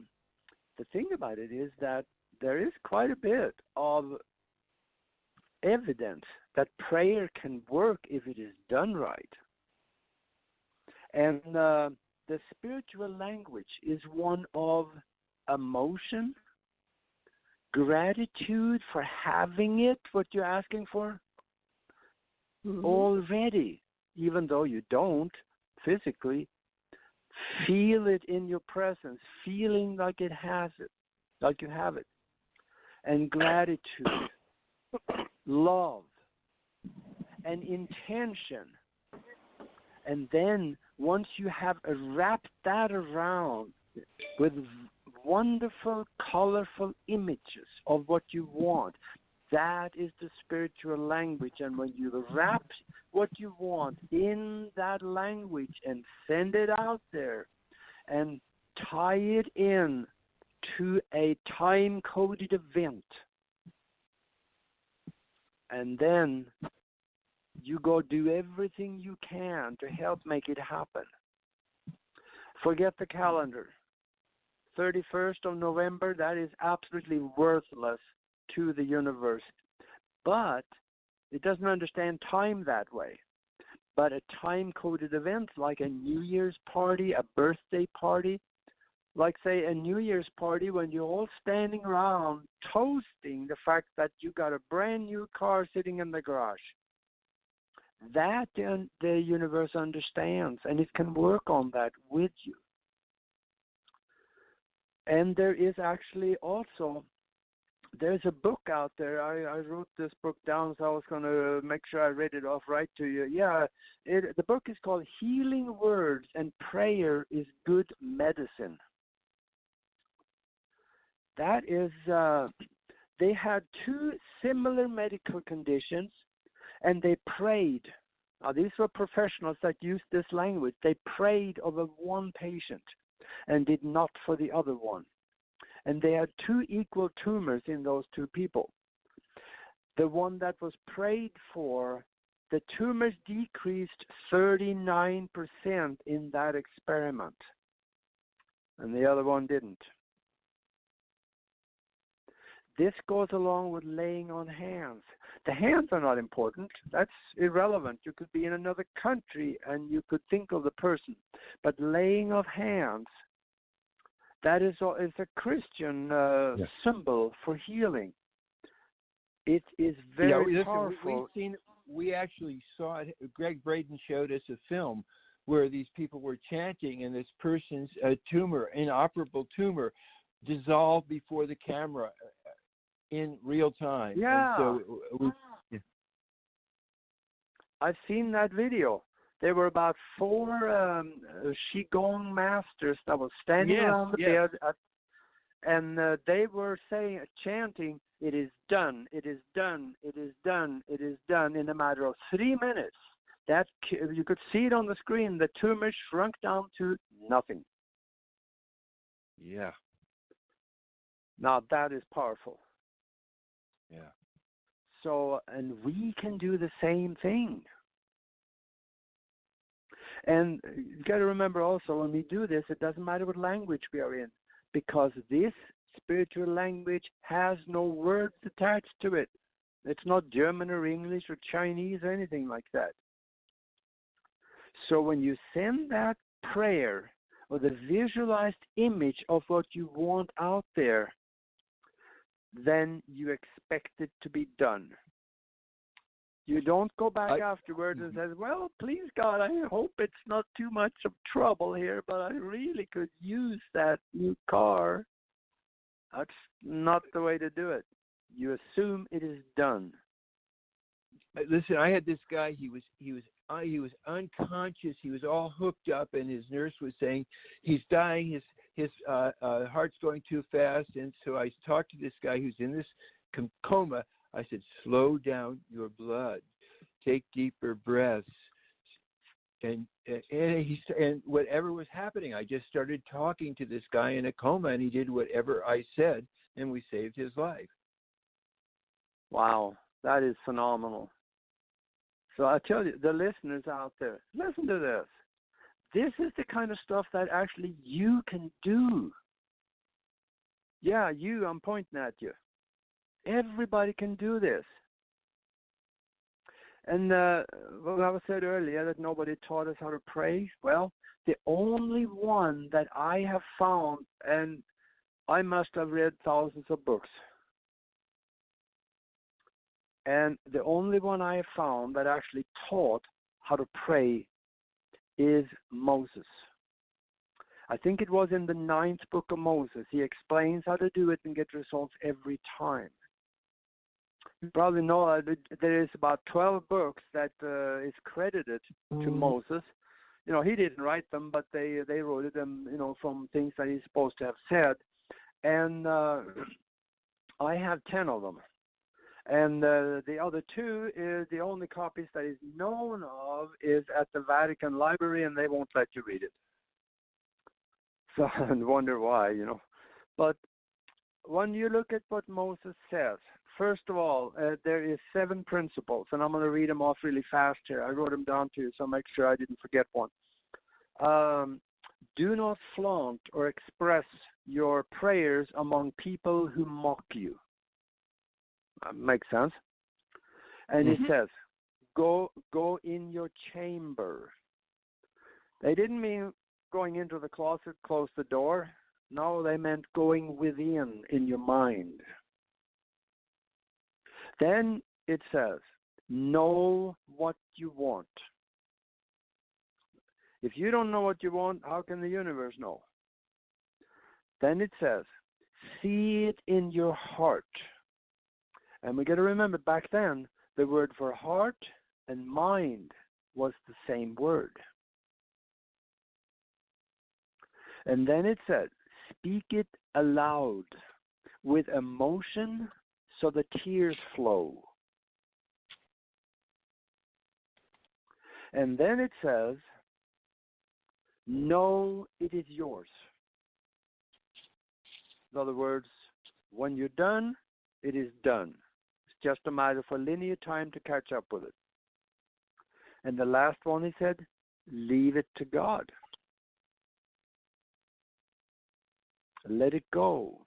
thing about it is that there is quite a bit of evidence that prayer can work if it is done right. And the spiritual language is one of emotion, gratitude for having it, what you're asking for, already, even though you don't physically Feel it in your presence, feeling like it has it, like you have it. And gratitude, love, and intention. And then once you have wrapped that around with wonderful, colorful images of what you want, that is the spiritual language. And when you wrap what you want in that language and send it out there and tie it in to a time-coded event, and then you go do everything you can to help make it happen. Forget the calendar. 31st of November, that is absolutely worthless to the universe. But it doesn't understand time that way. But a time-coded event like a New Year's party, a birthday party, like, say, a New Year's party when you're all standing around toasting the fact that you got a brand new car sitting in the garage. That the universe understands, and it can work on that with you. And there is actually also, there's a book out there. I wrote this book down, so I was going to make sure I read it off right to you. Yeah, the book is called Healing Words and Prayer is Good Medicine. That is, they had two similar medical conditions, and they prayed. Now, these were professionals that used this language. They prayed over one patient and did not for the other one. And they had two equal tumors in those two people. The one that was prayed for, the tumors decreased 39% in that experiment, and the other one didn't. This goes along with laying on hands. The hands are not important. That's irrelevant. You could be in another country and you could think of the person. But laying of hands, that is a Christian symbol for healing. It is very powerful. We actually saw it. Greg Braden showed us a film where these people were chanting and this person's inoperable tumor, dissolved before the camera in real time. Yeah. And so I've seen that video. There were about 4 Qigong masters that were standing around the bed, and they were chanting, "It is done, it is done, it is done, it is done," in a matter of 3 minutes. That you could see it on the screen. The tumor shrunk down to nothing. Yeah. Now that is powerful. Yeah. So, and we can do the same thing. And you got to remember also, when we do this, it doesn't matter what language we are in, because this spiritual language has no words attached to it. It's not German or English or Chinese or anything like that. So when you send that prayer or the visualized image of what you want out there, then you expect it to be done. You don't go back afterwards and say, "Well, please God, I hope it's not too much of trouble here, but I really could use that new car." That's not the way to do it. You assume it is done. Listen, I had this guy. He was unconscious. He was all hooked up, and his nurse was saying he's dying. His heart's going too fast. And so I talked to this guy who's in this coma. I said, "Slow down your blood, take deeper breaths," and whatever was happening, I just started talking to this guy in a coma, and he did whatever I said, and we saved his life. Wow, that is phenomenal. So I tell you, the listeners out there, listen to this. This is the kind of stuff that actually you can do. Yeah, I'm pointing at you. Everybody can do this. And well, I said earlier that nobody taught us how to pray. Well, the only one that I have found, and I must have read thousands of books, and the only one I have found that actually taught how to pray is Moses. I think it was in the 9th book of Moses. He explains how to do it and get results every time. You probably know that there is about 12 books that is credited to Moses. You know, he didn't write them, but they wrote them, you know, from things that he's supposed to have said. And I have 10 of them. And the other 2 is the only copies that is known of is at the Vatican Library, and they won't let you read it. So I wonder why, you know. But when you look at what Moses says, first of all, there is 7 principles, and I'm going to read them off really fast here. I wrote them down too, so make sure I didn't forget one. Do not flaunt or express your prayers among people who mock you. Makes sense. And it says, go in your chamber. They didn't mean going into the closet, close the door. No, they meant going within in your mind. Then it says, know what you want. If you don't know what you want, how can the universe know? Then it says, see it in your heart. And we got to remember, back then, the word for heart and mind was the same word. And then it said, speak it aloud with emotion so the tears flow. And then it says, know it is yours. In other words, when you're done, it is done. It's just a matter for linear time to catch up with it. And the last one, he said, leave it to God. Let it go.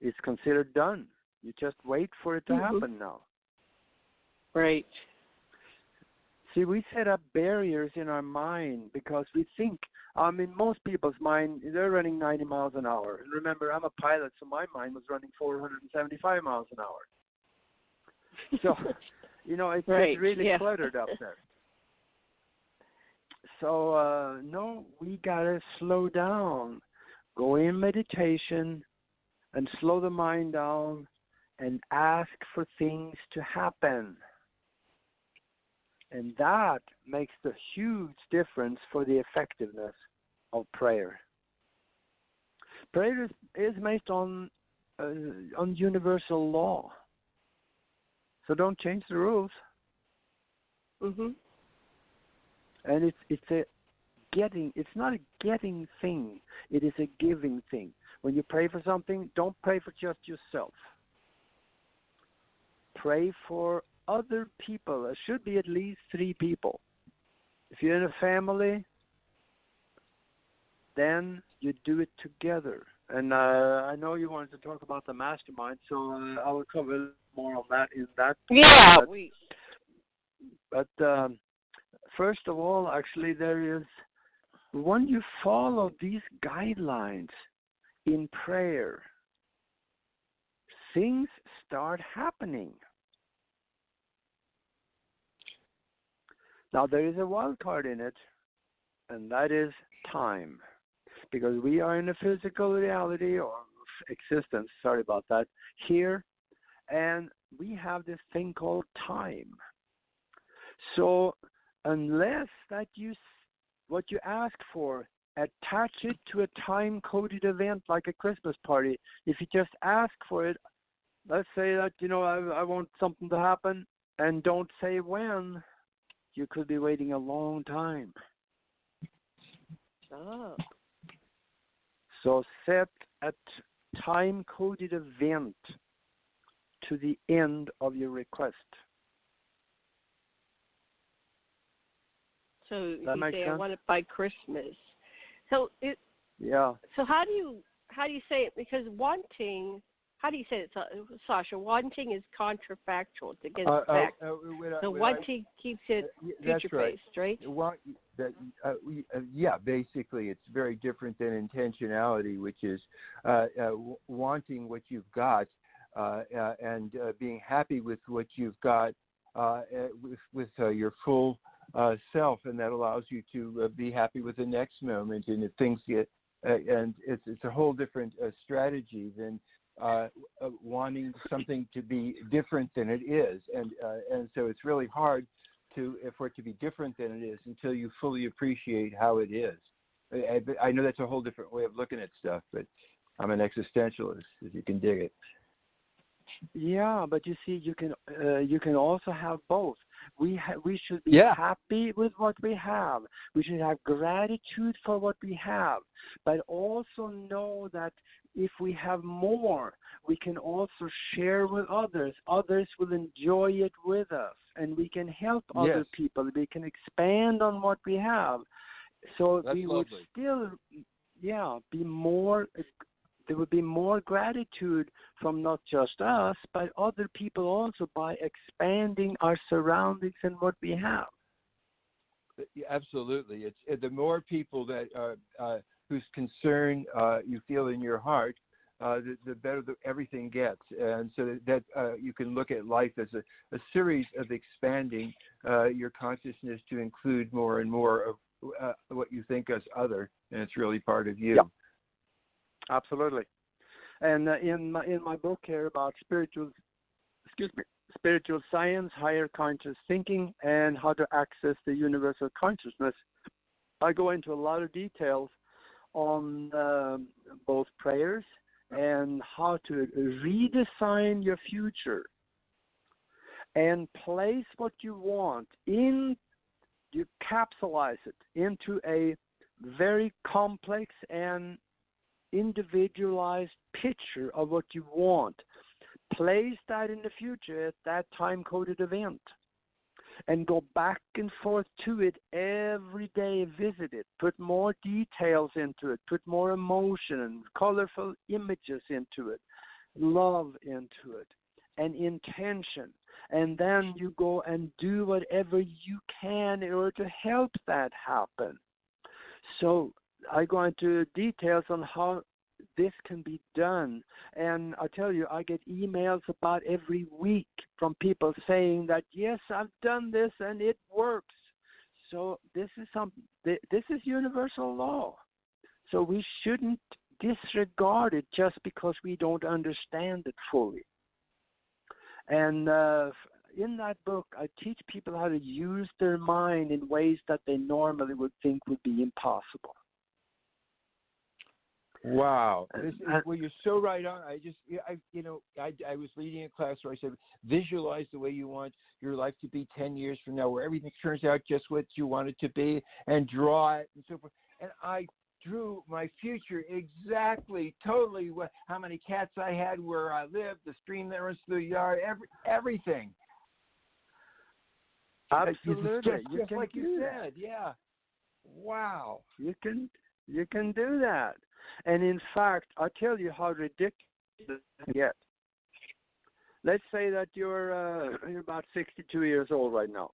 It's considered done. You just wait for it to happen now. Right. See, we set up barriers in our mind because we think, most people's mind, they're running 90 miles an hour. And remember, I'm a pilot, so my mind was running 475 miles an hour. So, it's really cluttered up there. So, no, we got to slow down. Go in meditation and slow the mind down and ask for things to happen. And that makes the huge difference for the effectiveness of prayer. Prayer is based on universal law. So don't change the rules. And it's not a getting thing. It is a giving thing. When you pray for something, don't pray for just yourself. Pray for other people. There should be at least 3 people. If you're in a family, then you do it together. And I know you wanted to talk about the mastermind, so I will cover more on that in that. Yeah. But first of all, actually, there is, when you follow these guidelines in prayer, things start happening. Now, there is a wild card in it, and that is time. Because we are in a physical reality or existence, sorry about that, here, and we have this thing called time. So unless that what you ask for, attach it to a time-coded event like a Christmas party. If you just ask for it, let's say that, I want something to happen, and don't say when, you could be waiting a long time. Oh. So set a time-coded event to the end of your request. So if you say sense? I want it by Christmas. So how do you say it? Because wanting, how do you say it, Sasha? Wanting is contrafactual. It's against fact. Wanting keeps it future-based, right? Yeah, basically, it's very different than intentionality, which is wanting what you've got and being happy with what you've got with your full self, and that allows you to be happy with the next moment. And if things get and it's a whole different strategy than wanting something to be different than it is, and so it's really hard for it to be different than it is until you fully appreciate how it is. I know that's a whole different way of looking at stuff, but I'm an existentialist, if you can dig it. Yeah, but you see, you can also have both. We should be happy with what we have. We should have gratitude for what we have, but also know that if we have more, we can also share with others. Others will enjoy it with us, and we can help other people. We can expand on what we have. So that's we lovely. would still, be more. There would be more gratitude from not just us, but other people also by expanding our surroundings and what we have. Absolutely. It's the more people that whose concern you feel in your heart, the better everything gets. And so that you can look at life as a series of expanding your consciousness to include more and more of what you think as other, and it's really part of you. Yeah. Absolutely. And in my book here about spiritual science, higher conscious thinking, and how to access the universal consciousness, I go into a lot of details on both prayers and how to redesign your future and place what you want in. You capsulize it into a very complex and individualized picture of what you want. Place that in the future at that time-coded event and go back and forth to it every day, visit it, put more details into it, put more emotion, colorful images into it, love into it, and intention. And then you go and do whatever you can in order to help that happen. So I go into details on how this can be done. And I tell you, I get emails about every week from people saying that, yes, I've done this and it works. So this is universal law. So we shouldn't disregard it just because we don't understand it fully. And in that book, I teach people how to use their mind in ways that they normally would think would be impossible. Wow. Well, you're so right on. I was leading a class where I said, visualize the way you want your life to be 10 years from now, where everything turns out just what you want it to be, and draw it and so forth. And I drew my future exactly, totally, how many cats I had, where I lived, the stream that runs through the yard, everything. Absolutely. Just like you said, yeah. Wow. You can do that. And in fact, I'll tell you how ridiculous it gets. Let's say that you're about 62 years old right now.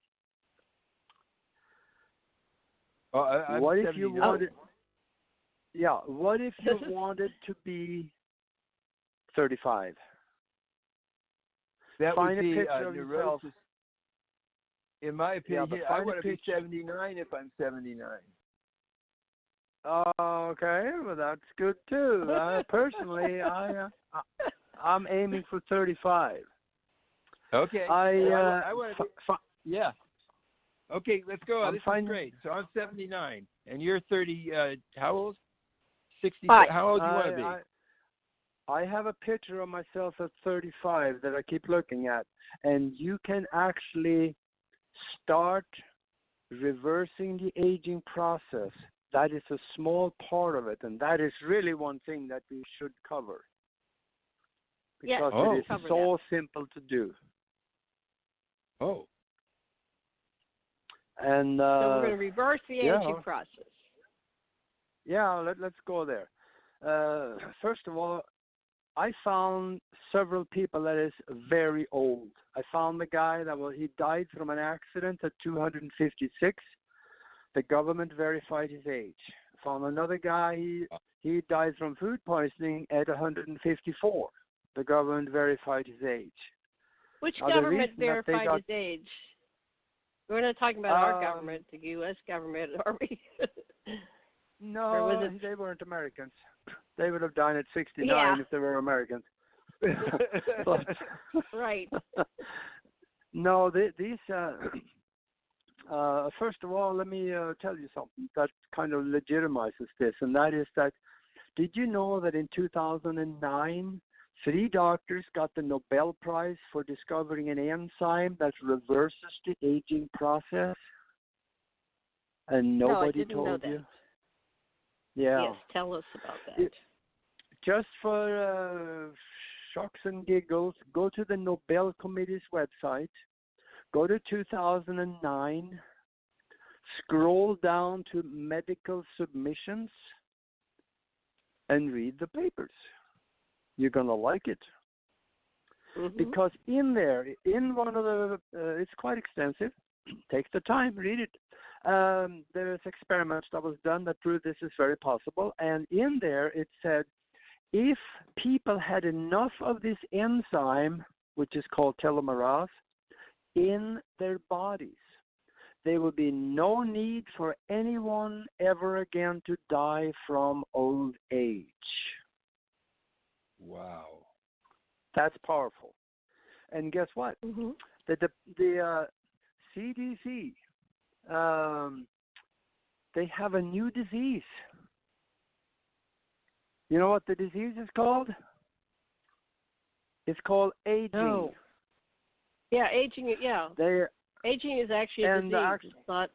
I'm what 79. if you wanted? Yeah. What if you wanted to be 35? That Find would be a picture of yourself. In my opinion, I want to be 79 if I'm 79. Okay, well that's good too. Personally, I'm aiming for 35. Okay. I want to be, yeah. Okay, let's go. This is great. So I'm 79, and you're 30. How old? 60. How old do you want to be? I have a picture of myself at 35 that I keep looking at, and you can actually start reversing the aging process. That is a small part of it, and that is really one thing that we should cover. Because it is so simple to do. Oh. so And we're going to reverse the aging process. Yeah, let's go there. First of all, I found several people that is very old. I found the guy he died from an accident at 256. The government verified his age. I found another guy, he died from food poisoning at 154. The government verified his age. Which government verified his age? We're not talking about our government, the U.S. government, are we? No, they weren't Americans. They would have died at 69 if they were Americans. But, right. No, these. First of all, let me tell you something that kind of legitimizes this, and that is that. Did you know that in 2009, 3 doctors got the Nobel Prize for discovering an enzyme that reverses the aging process? And nobody told you? Yeah. Yes, tell us about that. Just for shocks and giggles, go to the Nobel Committee's website, go to 2009, scroll down to medical submissions, and read the papers. You're going to like it. Mm-hmm. Because in there, in one of the, it's quite extensive. Take the time, read it. There's experiments that was done that prove this is very possible. And in there, it said, if people had enough of this enzyme, which is called telomerase, in their bodies, there will be no need for anyone ever again to die from old age. Wow. That's powerful. And guess what? Mm-hmm. The CDC, they have a new disease. You know what the disease is called? It's called aging. Oh. Yeah, aging, yeah. Aging is actually a disease. It's not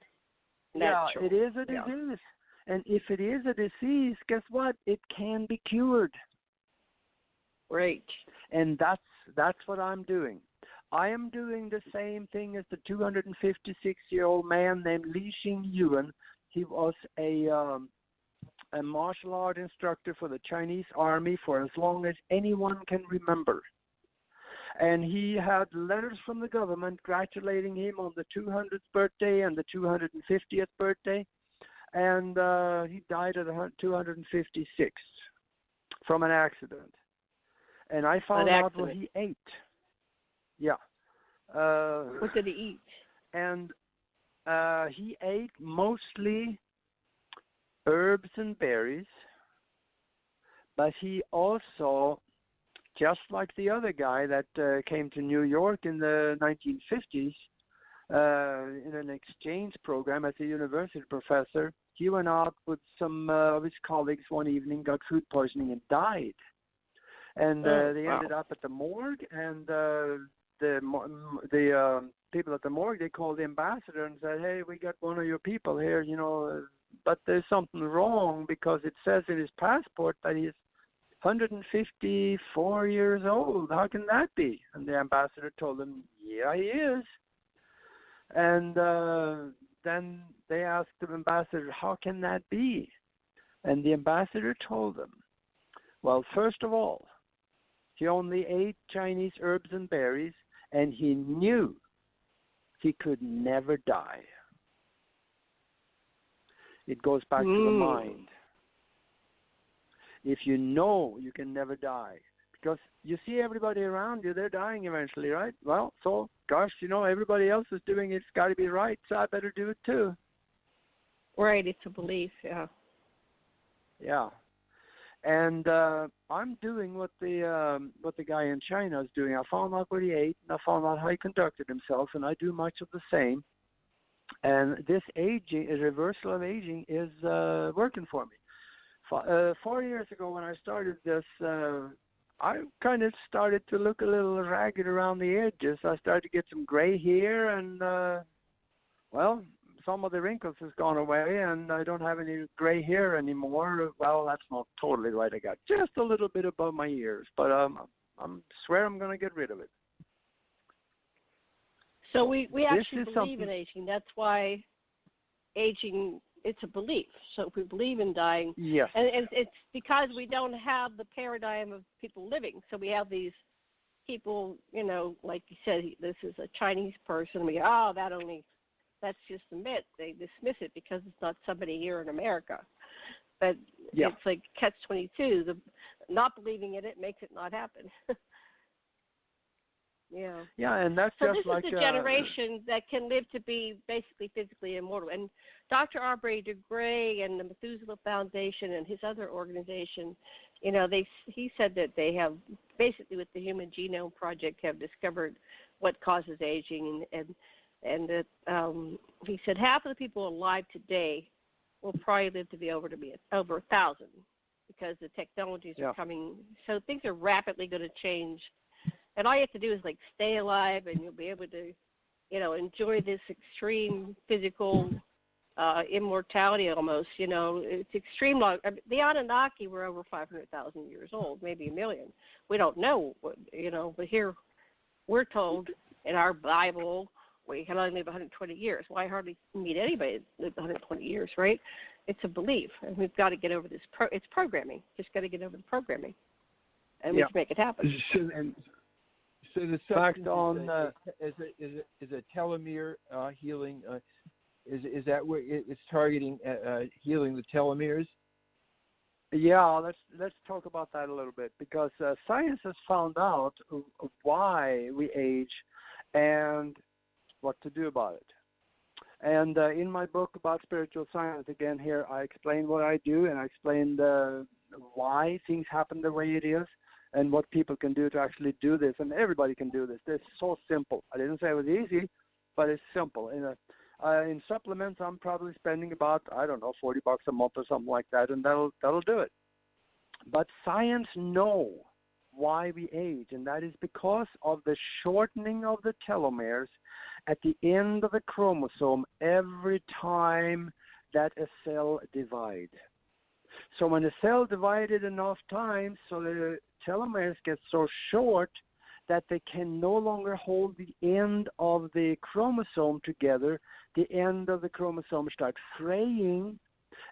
natural. Yeah, it is a disease. Yeah. And if it is a disease, guess what? It can be cured. Right. And that's what I'm doing. I am doing the same thing as the 256-year-old man named Li Xingyuan. He was a martial art instructor for the Chinese army for as long as anyone can remember. And he had letters from the government congratulating him on the 200th birthday and the 250th birthday. And he died at 256 from an accident. And I found out what he ate. Yeah. What did he eat? And he ate mostly herbs and berries. But he also, just like the other guy that came to New York in the 1950s in an exchange program as a university professor, he went out with some of his colleagues one evening, got food poisoning, and died. And they ended up at the morgue, and the people at the morgue, they called the ambassador and said, hey, we got one of your people here, you know, but there's something wrong because it says in his passport that he's 154 years old. How can that be? And the ambassador told him, yeah, he is. And then they asked the ambassador, how can that be? And the ambassador told them, well, first of all, he only ate Chinese herbs and berries, and he knew he could never die. It goes back to the mind. If you know you can never die, because you see everybody around you, they're dying eventually, right? Well, so, gosh, you know, everybody else is doing it. It's got to be right, so I better do it too. Right, it's a belief, yeah. Yeah. And I'm doing what the guy in China is doing. I found out what he ate, and I found out how he conducted himself, and I do much of the same. And this aging, a reversal of aging, is working for me. 4 years ago when I started this, I kind of started to look a little ragged around the edges. I started to get some gray hair, and, well, some of the wrinkles has gone away, and I don't have any gray hair anymore. Well, that's not totally right. I got just a little bit above my ears, but I swear I'm going to get rid of it. So we actually believe in aging. That's why aging, it's a belief. So if we believe in dying, yes. And it's because we don't have the paradigm of people living. So we have these people, you know, like you said, this is a Chinese person. We go, that's just a myth. They dismiss it because it's not somebody here in America. But It's like catch-22. The not believing in it makes it not happen. Yeah. Yeah, and that's So just this like is the generation that can live to be basically physically immortal. And Dr. Aubrey de Grey and the Methuselah Foundation and his other organization, he said that they have basically with the Human Genome Project have discovered what causes aging, and that he said half of the people alive today will probably live to be over 1,000 because the technologies are coming. So things are rapidly going to change. And all you have to do is like stay alive, and you'll be able to, enjoy this extreme physical immortality almost. It's extreme long. The Anunnaki were over 500,000 years old, maybe 1 million. We don't know, but here we're told in our Bible we can only live 120 years. Well, I hardly meet anybody that lives 120 years, right? It's a belief, and we've got to get over this. It's programming. Just got to get over the programming, and we can make it happen. So the substance is a telomere healing. Is that where it's targeting healing the telomeres? Yeah, let's talk about that a little bit, because science has found out why we age and what to do about it. And in my book about spiritual science, again here, I explain what I do, and I explain why things happen the way it is, and what people can do to actually do this. And everybody can do this. It's so simple. I didn't say it was easy, but it's simple. In supplements, I'm probably spending about, $40 a month or something like that, and that'll do it. But science know why we age, and that is because of the shortening of the telomeres at the end of the chromosome every time that a cell divides. So when a cell divided enough times, so the telomeres get so short that they can no longer hold the end of the chromosome together. The end of the chromosome starts fraying,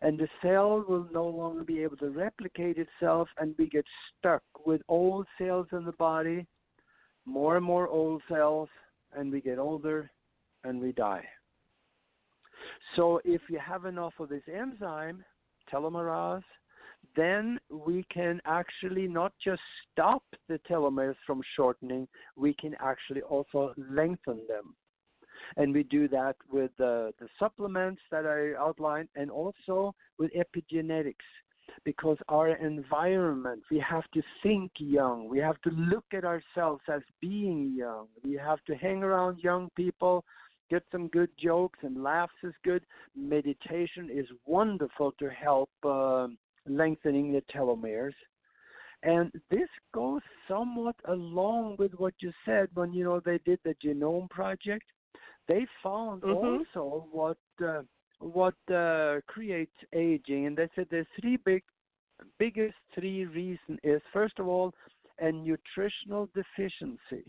and the cell will no longer be able to replicate itself, and we get stuck with old cells in the body, more and more old cells, and we get older and we die. So if you have enough of this enzyme, telomerase, then we can actually not just stop the telomeres from shortening, we can actually also lengthen them. And we do that with the supplements that I outlined, and also with epigenetics, because our environment, we have to think young. We have to look at ourselves as being young. We have to hang around young people, get some good jokes, and laughs is good. Meditation is wonderful to help lengthening the telomeres. And this goes somewhat along with what you said when, they did the Genome Project. They found also what creates aging, and they said there's biggest three reasons is, first of all, a nutritional deficiency,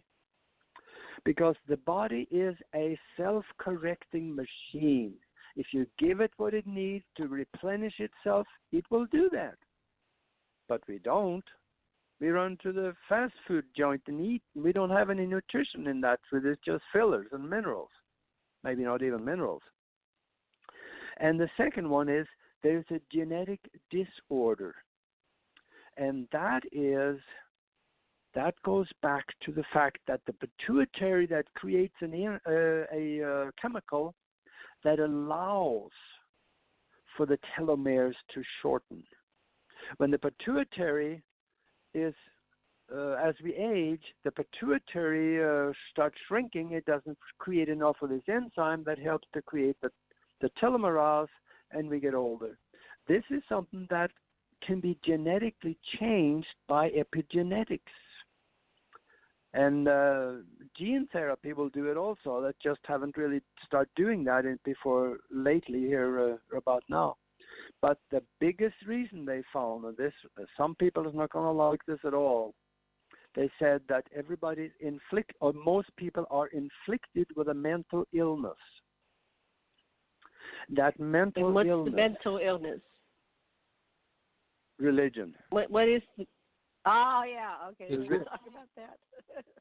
because the body is a self-correcting machine. If you give it what it needs to replenish itself, it will do that. But we don't. We run to the fast food joint and eat. We don't have any nutrition in that food. It's just fillers and minerals. Maybe not even minerals. And the second one is there's a genetic disorder. And that goes back to the fact that the pituitary that creates a chemical that allows for the telomeres to shorten. When the pituitary is, as we age, the pituitary starts shrinking. It doesn't create enough of this enzyme that helps to create the telomerase, and we get older. This is something that can be genetically changed by epigenetics. And gene therapy will do it also. That just haven't really started doing that before lately here about now. But the biggest reason they found, and this, some people are not going to like this at all, they said that most people are inflicted with a mental illness. That mental illness. And what's the mental illness? Religion. What is the... Oh, yeah, okay. We'll talk about that.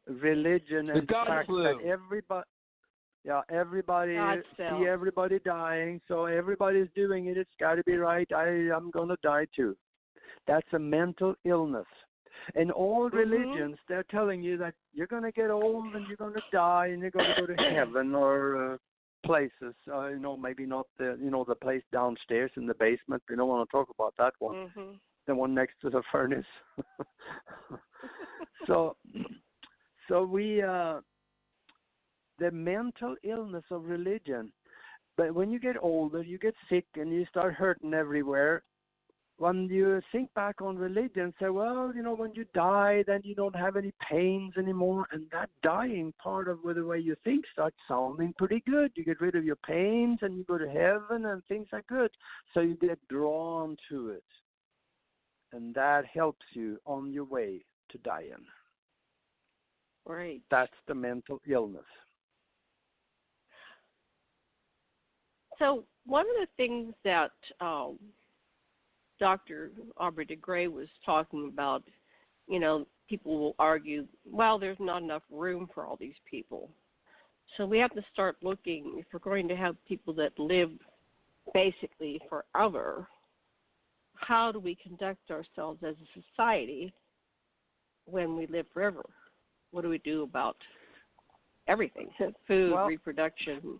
Religion and the fact that everybody see everybody dying, so everybody's doing it. It's got to be right. I'm going to die too. That's a mental illness. In all religions, they're telling you that you're going to get old and you're going to die and you're going to go to heaven or places. Maybe not the place downstairs in the basement. We don't want to talk about that one. The one next to the furnace. So we the mental illness of religion. But when you get older, you get sick and you start hurting everywhere. When you think back on religion, say, well, when you die, then you don't have any pains anymore. And that dying part of the way you think starts sounding pretty good. You get rid of your pains and you go to heaven and things are good. So you get drawn to it. And that helps you on your way to dying. Right. That's the mental illness. So one of the things that Dr. Aubrey de Grey was talking about, people will argue, well, there's not enough room for all these people. So we have to start looking, if we're going to have people that live basically forever, how do we conduct ourselves as a society when we live forever? What do we do about everything? Food, reproduction.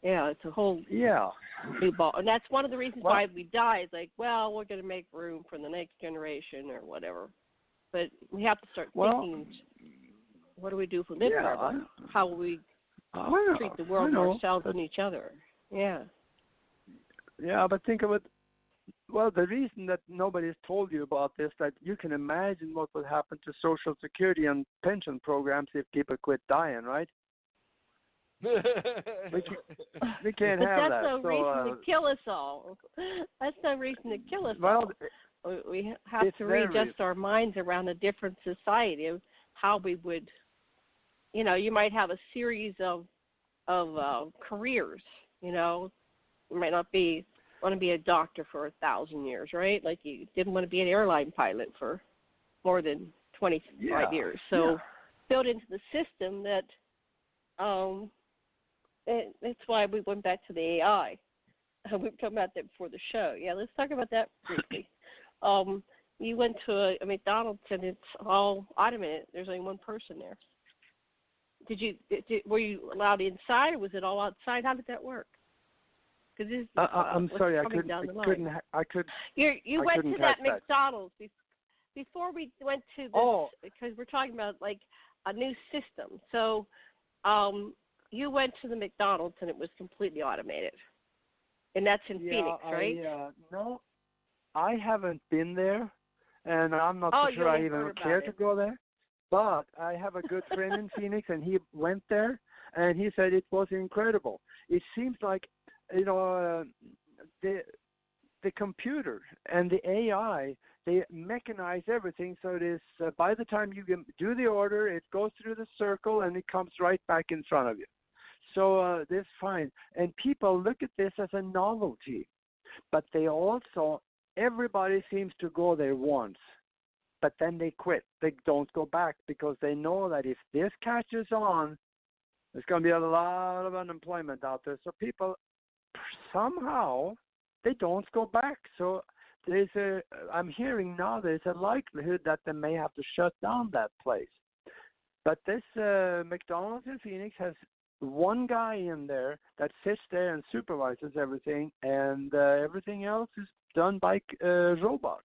Yeah, it's a whole new ball. And that's one of the reasons why we die. Is like, well, we're going to make room for the next generation or whatever. But we have to start thinking, what do we do if we live forever? How will we treat the world and ourselves and each other? Yeah. Yeah, but think of it. Well, the reason that nobody's told you about this, that you can imagine what would happen to Social Security and pension programs if people quit dying, right? we can't have that. But that's no reason to kill us all. That's no reason to kill us all. We have to readjust our minds around a different society of how we would, you might have a series of careers, You might not want to be a doctor for 1,000 years, right? Like you didn't want to be an airline pilot for more than 25 years. So built into the system that that's why we went back to the AI. We've talked about that before the show. Yeah, let's talk about that briefly. You went to a McDonald's and it's all automated. There's only one person there. Were you allowed inside or was it all outside? How did that work? I'm sorry, I couldn't. You went to that McDonald's before we went to this because we're talking about like a new system. So you went to the McDonald's and it was completely automated, and that's in Phoenix, right? No, I haven't been there, and I'm not sure I even care to go there. But I have a good friend in Phoenix, and he went there, and he said it was incredible. It seems like the computer and the AI, they mechanize everything so it is by the time you do the order, it goes through the circle and it comes right back in front of you. So this is fine. And people look at this as a novelty, but everybody seems to go there once, but then they quit. They don't go back because they know that if this catches on, there's going to be a lot of unemployment out there. So people somehow they don't go back. So I'm hearing now there's a likelihood that they may have to shut down that place. But this McDonald's in Phoenix has one guy in there that sits there and supervises everything, and everything else is done by robots.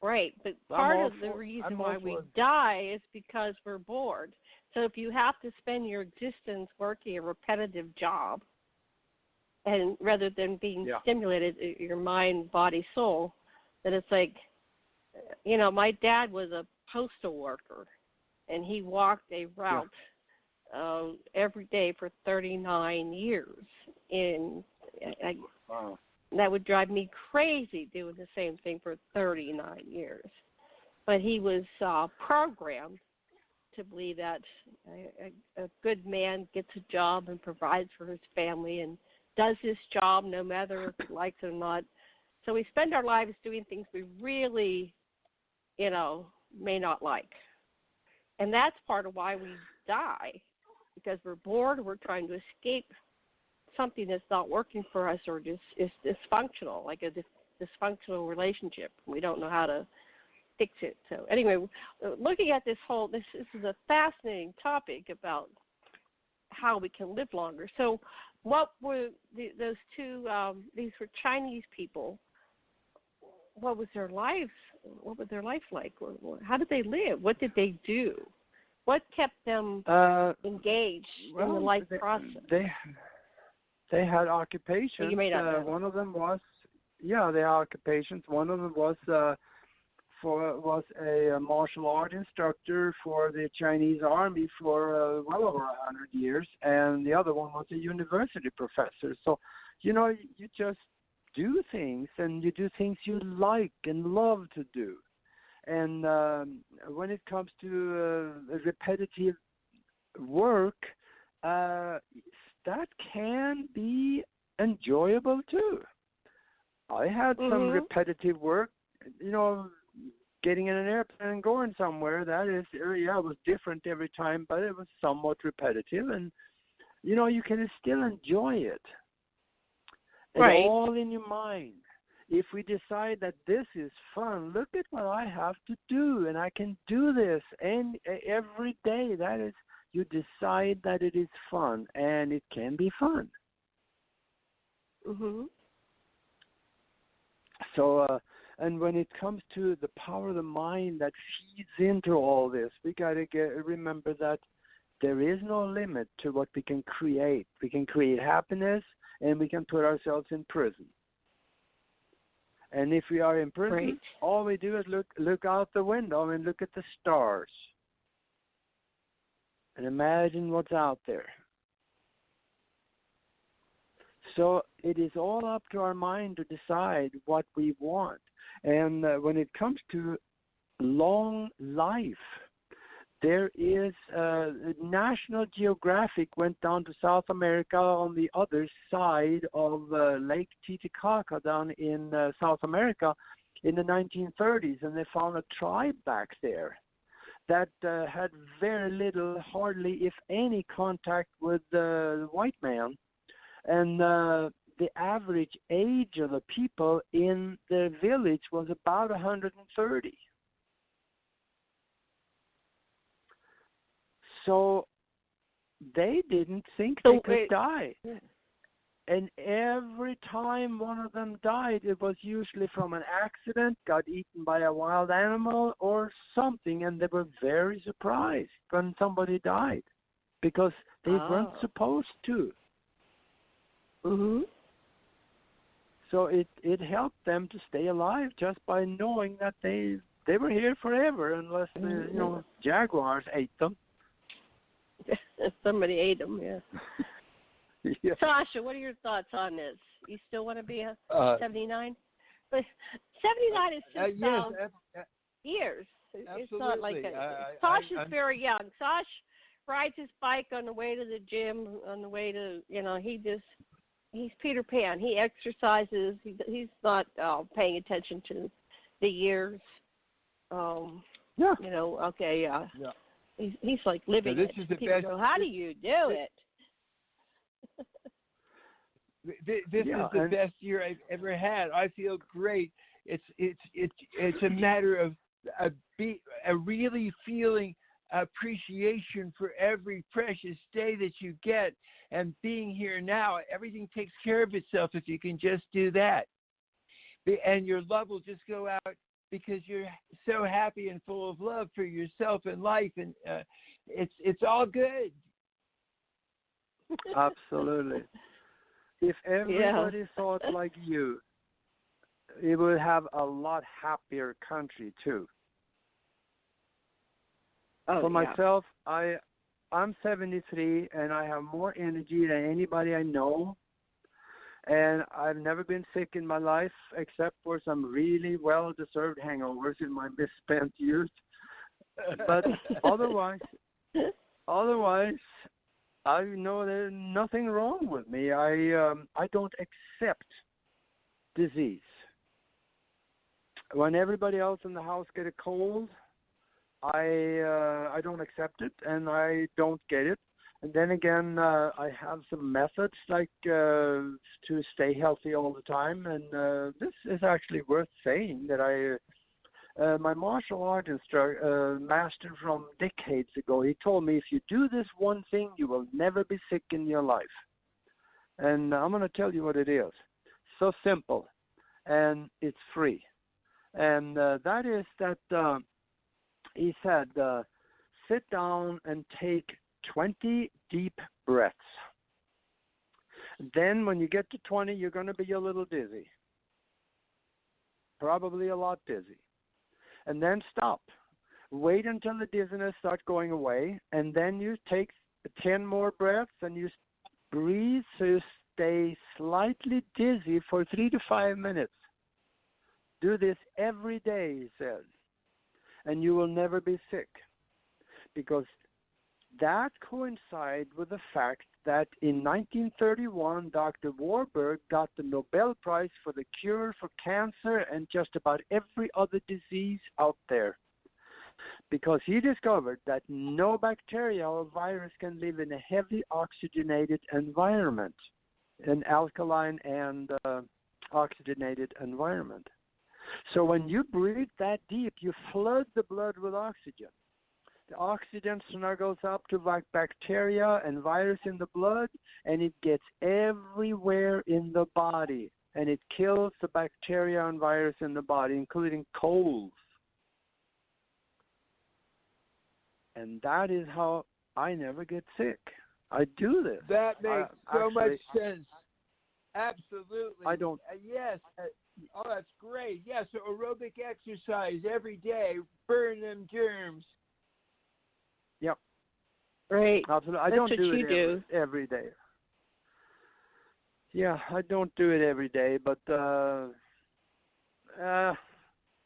Right, but part of the reason why we die is because we're bored. So if you have to spend your existence working a repetitive job, and rather than being stimulated, your mind, body, soul, then it's like, my dad was a postal worker, and he walked a route every day for 39 years. And that would drive me crazy doing the same thing for 39 years. But he was programmed to believe that a good man gets a job and provides for his family and does his job no matter if he likes it or not. So we spend our lives doing things we really, may not like. And that's part of why we die, because we're bored, we're trying to escape something that's not working for us or just is dysfunctional, like a dysfunctional relationship. We don't know how to fix it. So anyway, looking at this is a fascinating topic about how we can live longer. So what were those two, these were Chinese people. What was their lives? What was their life like? How did they live? What did they do? What kept them engaged in the life process? They had occupations. Well, you may not know. One of them was, they had occupations. One of them was a martial art instructor for the Chinese army for well over 100 years, and the other one was a university professor. So, you just do things, and you do things you like and love to do. And when it comes to repetitive work, that can be enjoyable too. I had some repetitive work, getting in an airplane and going somewhere. That is, it was different every time, but it was somewhat repetitive, and you can still enjoy it. Right. It's all in your mind. If we decide that this is fun, look at what I have to do, and I can do this and every day. That is, you decide that it is fun, and it can be fun. So, and when it comes to the power of the mind that feeds into all this, we got to remember that there is no limit to what we can create. We can create happiness, and we can put ourselves in prison. And if we are in prison, right, all we do is look out the window and look at the stars and imagine what's out there. So it is all up to our mind to decide what we want. And when it comes to long life, there is National Geographic went down to South America on the other side of Lake Titicaca down in South America in the 1930s, and they found a tribe back there that had very little, hardly if any, contact with the white man. And the average age of the people in the village was about 130. So they didn't think they could die. Yeah. And every time one of them died, it was usually from an accident, got eaten by a wild animal or something, and they were very surprised when somebody died because they weren't supposed to. So it helped them to stay alive just by knowing that they were here forever, unless the jaguars ate them. Somebody ate them, yeah. Yeah. Sasha, what are your thoughts on this? You still want to be a 79? But 79 is just years. Absolutely. It's not like Sasha's very young. Sash rides his bike on the way to the gym, on the way to, he's Peter Pan. He exercises. He's not paying attention to the years. Yeah. He's like living this it. Is the People best, go, how do you do it? This is the best year I've ever had. I feel great. It's a matter of really feeling appreciation for every precious day that you get, and being here now. Everything takes care of itself if you can just do that, and your love will just go out because you're so happy and full of love for yourself and life, and it's all good. Absolutely. If everybody thought like you, it would have a lot happier country too. For myself, I'm 73 and I have more energy than anybody I know. And I've never been sick in my life except for some really well-deserved hangovers in my misspent youth. But otherwise, I know there's nothing wrong with me. I don't accept disease. When everybody else in the house get a cold, I don't accept it and I don't get it. And then again, I have some methods like to stay healthy all the time. And this is actually worth saying that my martial art instructor, master from decades ago, he told me if you do this one thing, you will never be sick in your life. And I'm going to tell you what it is. So simple, and it's free. And that is that he said, sit down and take 20 deep breaths. Then when you get to 20, you're going to be a little dizzy. Probably a lot dizzy. And then stop. Wait until the dizziness starts going away, and then you take 10 more breaths, and you breathe so you stay slightly dizzy for 3 to 5 minutes. Do this every day, he said, and you will never be sick, because that coincides with the fact that in 1931, Dr. Warburg got the Nobel Prize for the cure for cancer and just about every other disease out there, because he discovered that no bacteria or virus can live in a heavy oxygenated environment, an alkaline and oxygenated environment. So when you breathe that deep, you flood the blood with oxygen. The oxygen snuggles up to bacteria and virus in the blood, and it gets everywhere in the body, and it kills the bacteria and virus in the body, including colds. And that is how I never get sick. I do this. That makes so much sense. Absolutely. I don't. Yes. Oh, that's great. Yes, so aerobic exercise every day, burn them germs. Yep. Great. Absolutely. I That's don't what do you it every day. Yeah, I don't do it every day, but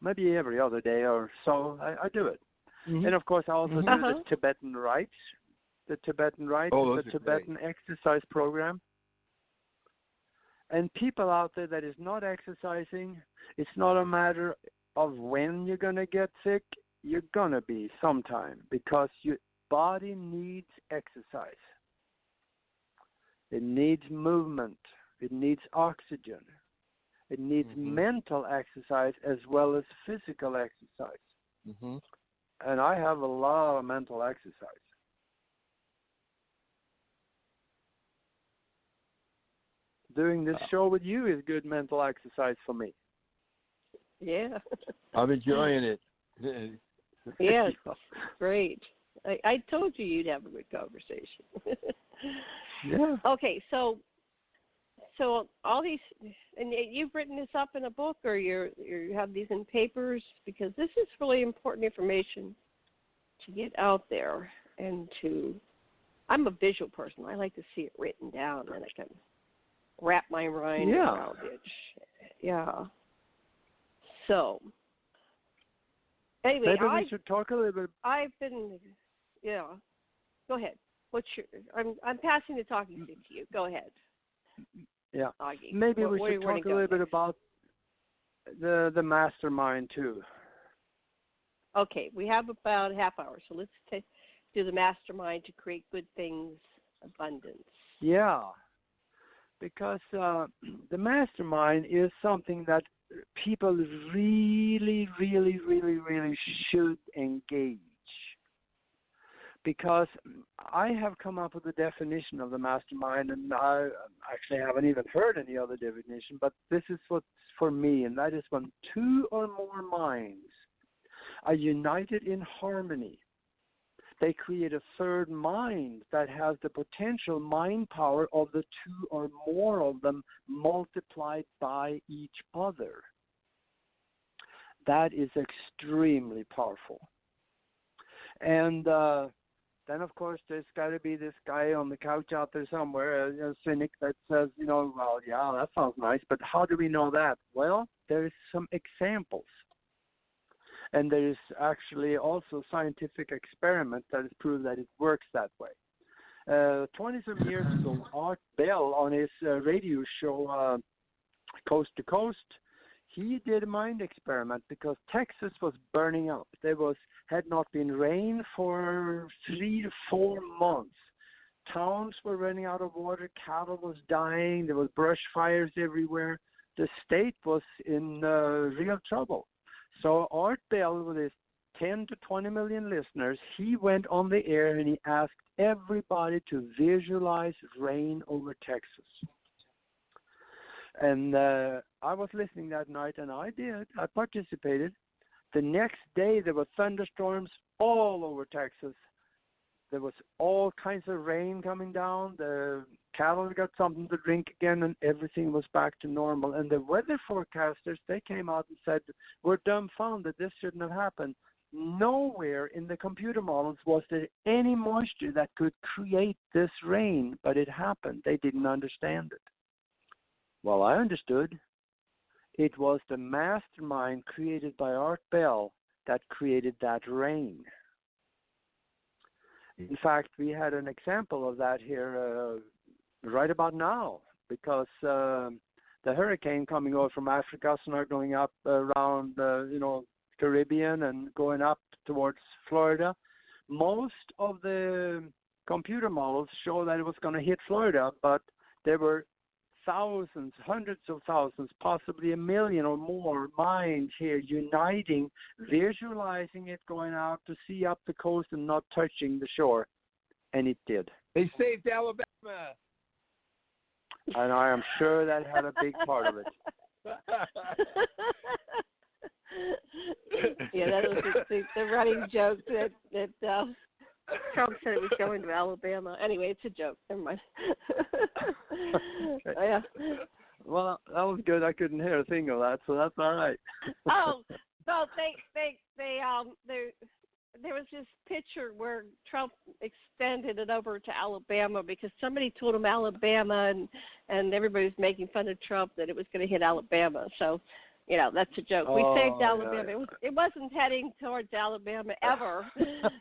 maybe every other day or so I do it. Mm-hmm. And of course, I also do the Tibetan rites, the Tibetan exercise program. And people out there that is not exercising, it's not a matter of when you're going to get sick. You're going to be sometime, because your body needs exercise. It needs movement. It needs oxygen. It needs mental exercise as well as physical exercise. Mm-hmm. And I have a lot of mental exercise. Doing this show with you is good mental exercise for me. Yeah. I'm enjoying it. Yes, great. I told you you'd have a good conversation. Yeah. Okay, so all these, and you've written this up in a book, or you have these in papers, because this is really important information to get out there, and I'm a visual person. I like to see it written down, and I can wrap my mind around it. Yeah. So, anyway, maybe we should talk a little bit. I've been, Go ahead. I'm passing the talking stick to you. Go ahead. Yeah. Aage. Maybe we should talk a little bit about the mastermind too. Okay, we have about a half hour, so let's do the mastermind to create good things, abundance. Yeah, because the mastermind is something that people really, really, really, really should engage. Because I have come up with a definition of the mastermind, and I actually haven't even heard any other definition, but this is what's for me, and that is when two or more minds are united in harmony. They create a third mind that has the potential mind power of the two or more of them multiplied by each other. That is extremely powerful. And then, of course, there's got to be this guy on the couch out there somewhere, a cynic that says, well, yeah, that sounds nice, but how do we know that? Well, there's some examples. And there is actually also scientific experiment that has proved that it works that way. 20-some years ago, Art Bell, on his radio show Coast to Coast, he did a mind experiment because Texas was burning up. There had not been rain for 3 to 4 months. towns were running out of water, cattle was dying, there was brush fires everywhere. The state was in real trouble. So Art Bell, with his 10 to 20 million listeners, he went on the air and he asked everybody to visualize rain over Texas. And I was listening that night, and I did. I participated. The next day, there were thunderstorms all over Texas. There was all kinds of rain coming down. The cattle got something to drink again, and everything was back to normal. And the weather forecasters, they came out and said, we're dumbfounded. This shouldn't have happened. Nowhere in the computer models was there any moisture that could create this rain, but it happened. They didn't understand it. Well, I understood. It was the mastermind created by Art Bell that created that rain. In fact, we had an example of that here right about now, because the hurricane coming over from Africa is now going up around, Caribbean and going up towards Florida. Most of the computer models show that it was going to hit Florida, but there were thousands, hundreds of thousands, possibly 1 million or more minds here uniting, visualizing it going out to sea up the coast and not touching the shore. And it did. They saved Alabama. And I am sure that had a big part of it. Yeah, that was the running joke that Trump said it was going to Alabama. Anyway, it's a joke. Never mind. Okay. Yeah. Well, that was good. I couldn't hear a thing of that, so that's all right. Oh, so there was this picture where Trump extended it over to Alabama because somebody told him Alabama, and everybody was making fun of Trump that it was going to hit Alabama. So, that's a joke. We saved Alabama. Yeah. It wasn't heading towards Alabama ever.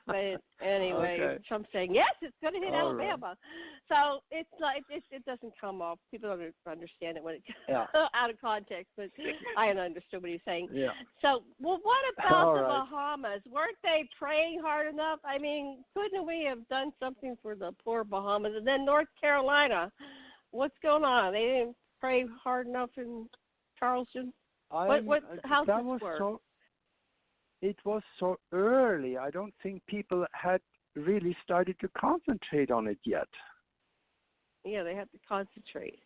But anyway, Okay. Trump's saying, yes, it's going to hit All Alabama. So it's like, it doesn't come off. People don't understand it when it comes out of context, but I understood what he's saying. Yeah. So, well, what about All the right. Bahamas? Weren't they praying hard enough? I mean, couldn't we have done something for the poor Bahamas? And then North Carolina, what's going on? They didn't pray hard enough in Charleston? How's this work? It was so early. I don't think people had really started to concentrate on it yet. Yeah, they have to concentrate.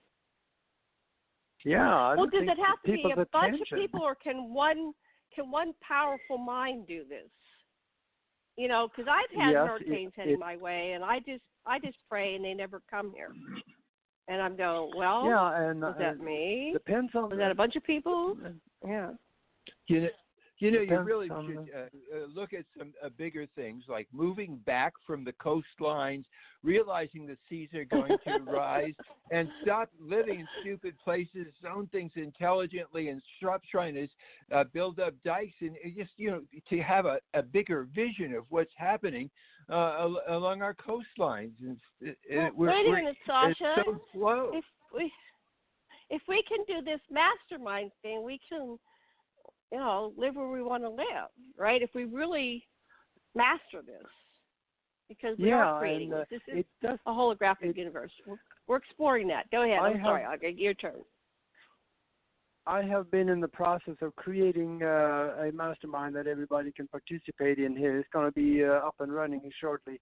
Yeah. Well, does it have to be a bunch of attention. people, or can one powerful mind do this? Because I've had hurricanes heading my way, and I just pray, and they never come here. And I'm going, well, was that me? Depends on. Was that a bunch of people? Yeah. You really should look at some bigger things like moving back from the coastlines, realizing the seas are going to rise, and stop living in stupid places, zone things intelligently, and stop trying to build up dikes, and just to have a bigger vision of what's happening along our coastlines. Wait a minute, Sasha. It's so slow. If we can do this mastermind thing, we can, live where we want to live, right? If we really master this, because we are creating this. This is a holographic universe. We're exploring that. Go ahead. I'm sorry. I'll get your turn. I have been in the process of creating a mastermind that everybody can participate in here. It's going to be up and running shortly.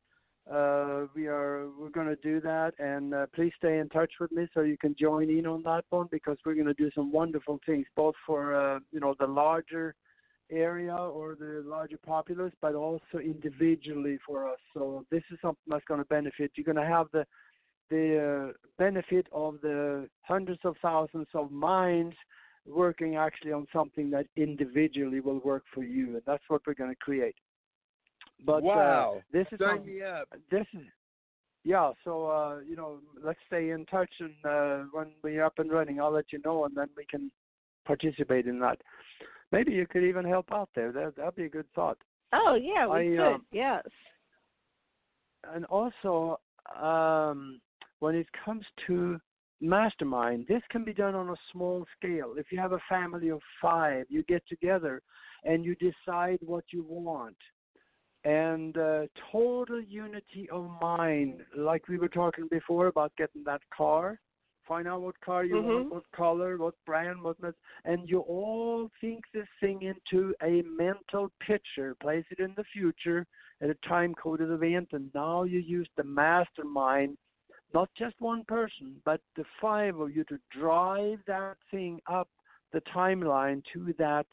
We're going to do that, and please stay in touch with me so you can join in on that one, because we're going to do some wonderful things, both for the larger area or the larger populace, but also individually for us. So this is something that's going to benefit. You're going to have the benefit of the hundreds of thousands of minds working actually on something that individually will work for you, and that's what we're going to create. But wow, this is sign me up. This is So let's stay in touch, and when we're up and running, I'll let you know, and then we can participate in that. Maybe you could even help out there. That'd be a good thought. Oh yeah, we could. Yes. And also, when it comes to mastermind, this can be done on a small scale. If you have a family of 5, you get together and you decide what you want. and total unity of mind. Like we were talking before about getting that car. Find out what car you want, what color, what brand, and you all think this thing into a mental picture, place it in the future at a time-coded event, and now you use the mastermind, not just one person, but the 5 of you to drive that thing up the timeline to that,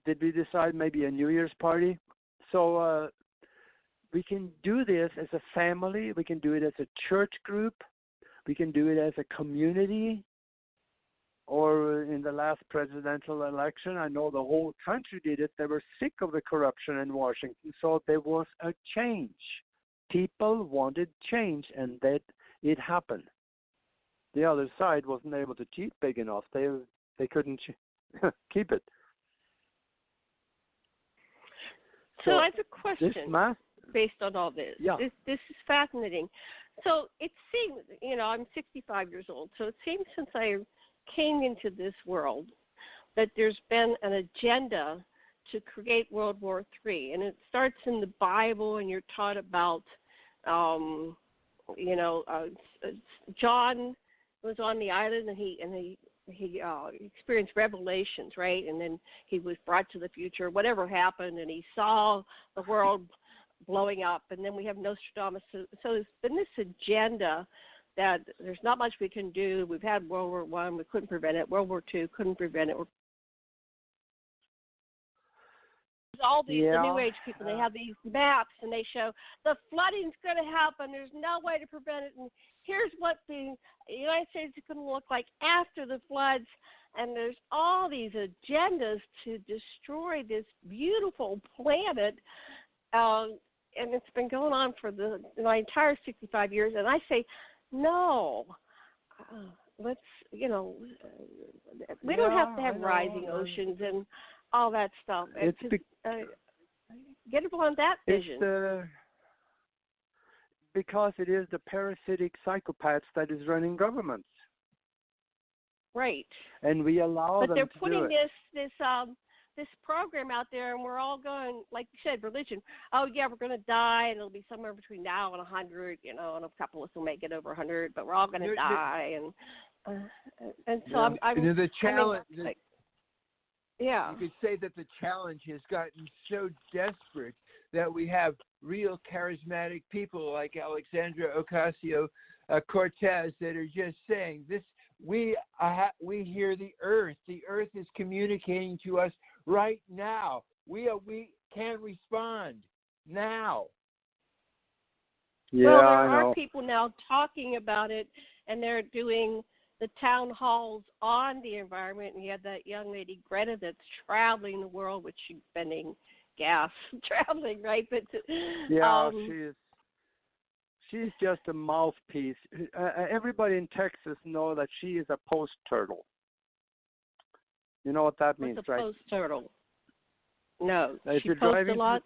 did we decide maybe a New Year's party? So, we can do this as a family. We can do it as a church group. We can do it as a community. Or in the last presidential election, I know the whole country did it. They were sick of the corruption in Washington, so there was a change. People wanted change, and that it happened. The other side wasn't able to cheat big enough. They couldn't keep it. So I have a question based on all this. Yeah. This is fascinating. So it seems, I'm 65 years old, so it seems since I came into this world that there's been an agenda to create World War III, and it starts in the Bible, and you're taught about, John was on the island, and he experienced revelations, right? And then he was brought to the future, whatever happened, and he saw the world blowing up. And then we have Nostradamus. So there's been this agenda that there's not much we can do. We've had World War I, we couldn't prevent it. World War II, couldn't prevent it. All these the New Age people, they have these maps, and they show the flooding's going to happen. There's no way to prevent it, and here's what the United States is going to look like after the floods. And there's all these agendas to destroy this beautiful planet, and it's been going on for my entire 65 years. And I say, no, let's, we don't have to have rising oceans and all that stuff. Get upon that vision. Because it is the parasitic psychopaths that is running governments. Right. And we allow them to do it. But they're putting this program out there, and we're all going, like you said, religion. Oh, yeah, we're going to die, and it'll be somewhere between now and 100, and a couple of us will make it over 100, but we're all going to die. And so I'm the challenge. Yeah. You could say that the challenge has gotten so desperate that we have real charismatic people like Alexandra Ocasio-Cortez that are just saying this. We hear the earth. The earth is communicating to us right now. We can respond now. Yeah, well, there I know. are people now talking about it, and they're doing the town halls on the environment. And you have that young lady Greta that's traveling the world, which she's spending gas traveling, right? But she's just a mouthpiece. Everybody in Texas know that she is a post turtle. You know what that means, What's a right? Post turtle. No, if she you're posts driving a lot.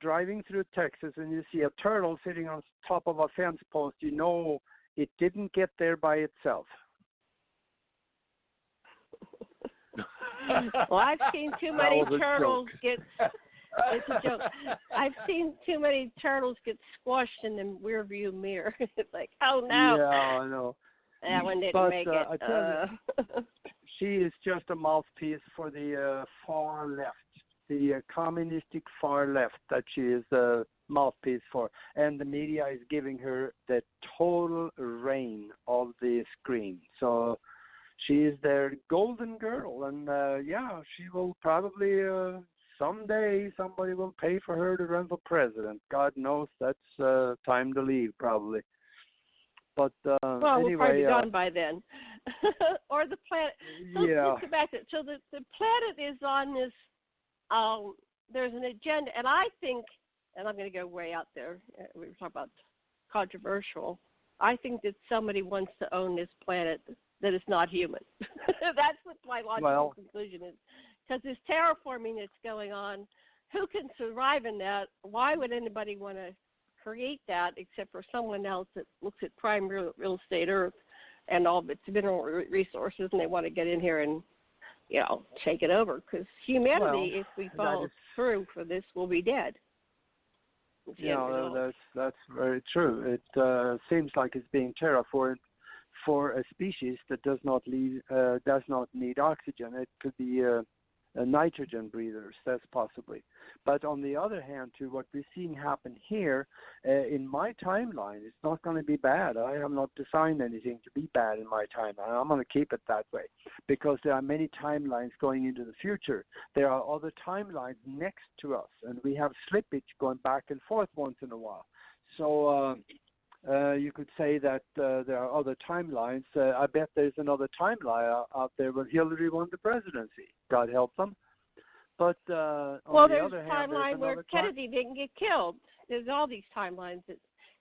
Driving through Texas and you see a turtle sitting on top of a fence post, you know it didn't get there by itself. Well, I've seen too many turtles get. It's a joke. I've seen too many turtles get squashed in the rear view mirror. It's like, oh no. Yeah, I know. That one didn't make it. I tell you, she is just a mouthpiece for the far left, the communistic far left that she is a mouthpiece for. And the media is giving her the total reign of the screen. So she is their golden girl. And, she will probably, someday somebody will pay for her to run for president. God knows that's time to leave probably. But well, anyway, we'll probably be gone by then. Or the planet. So let's get back to it. So the planet is on this, there's an agenda, and I think, and I'm going to go way out there, we were talking about controversial, I think that somebody wants to own this planet that is not human. That's what my logical conclusion is. Because this terraforming that's going on, who can survive in that? Why would anybody want to create that except for someone else that looks at prime real estate Earth and all of its mineral resources, and they want to get in here and take it over. Because humanity, if we follow through for this, will be dead. That's very true. It seems like it's being terraformed for a species that does not need oxygen. It could be nitrogen breathers, that's possibly. But on the other hand, to what we're seeing happen here, in my timeline, it's not going to be bad. I have not designed anything to be bad in my timeline. I'm going to keep it that way because there are many timelines going into the future. There are other timelines next to us, and we have slippage going back and forth once in a while. So you could say that there are other timelines. I bet there's another timeline out there where Hillary won the presidency. God help them. But on the other hand, there's timeline where Kennedy didn't get killed. There's all these timelines,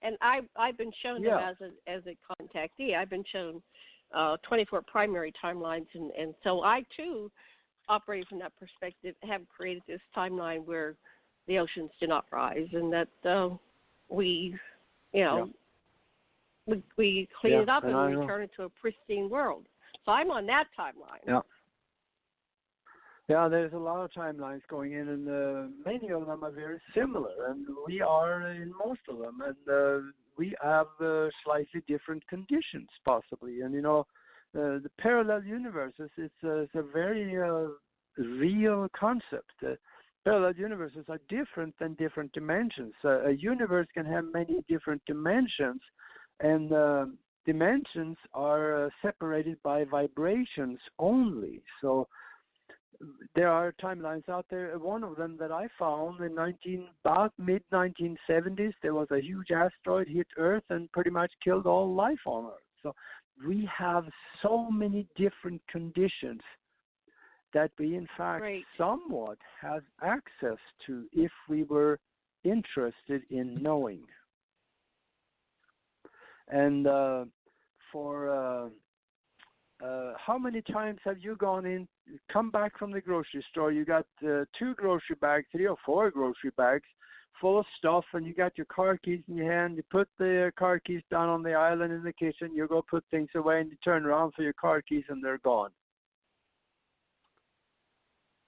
and I've been shown them as a contactee. I've been shown 24 primary timelines, and so I too, operating from that perspective, have created this timeline where the oceans do not rise, and that we clean it up and we return it to a pristine world. So I'm on that timeline. Yeah, there's a lot of timelines going in, and many of them are very similar, and we are in most of them, and we have slightly different conditions, possibly. And, the parallel universes, it's a very real concept. Parallel universes are different than different dimensions. A universe can have many different dimensions, and dimensions are separated by vibrations only. So there are timelines out there. One of them that I found in about mid-1970s, there was a huge asteroid hit Earth and pretty much killed all life on Earth. So we have so many different conditions that we, in fact, somewhat have access to if we were interested in knowing. And how many times have you come back from the grocery store, you got 2 grocery bags, 3 or 4 grocery bags full of stuff, and you got your car keys in your hand, you put the car keys down on the island in the kitchen, you go put things away, and you turn around for your car keys, and they're gone.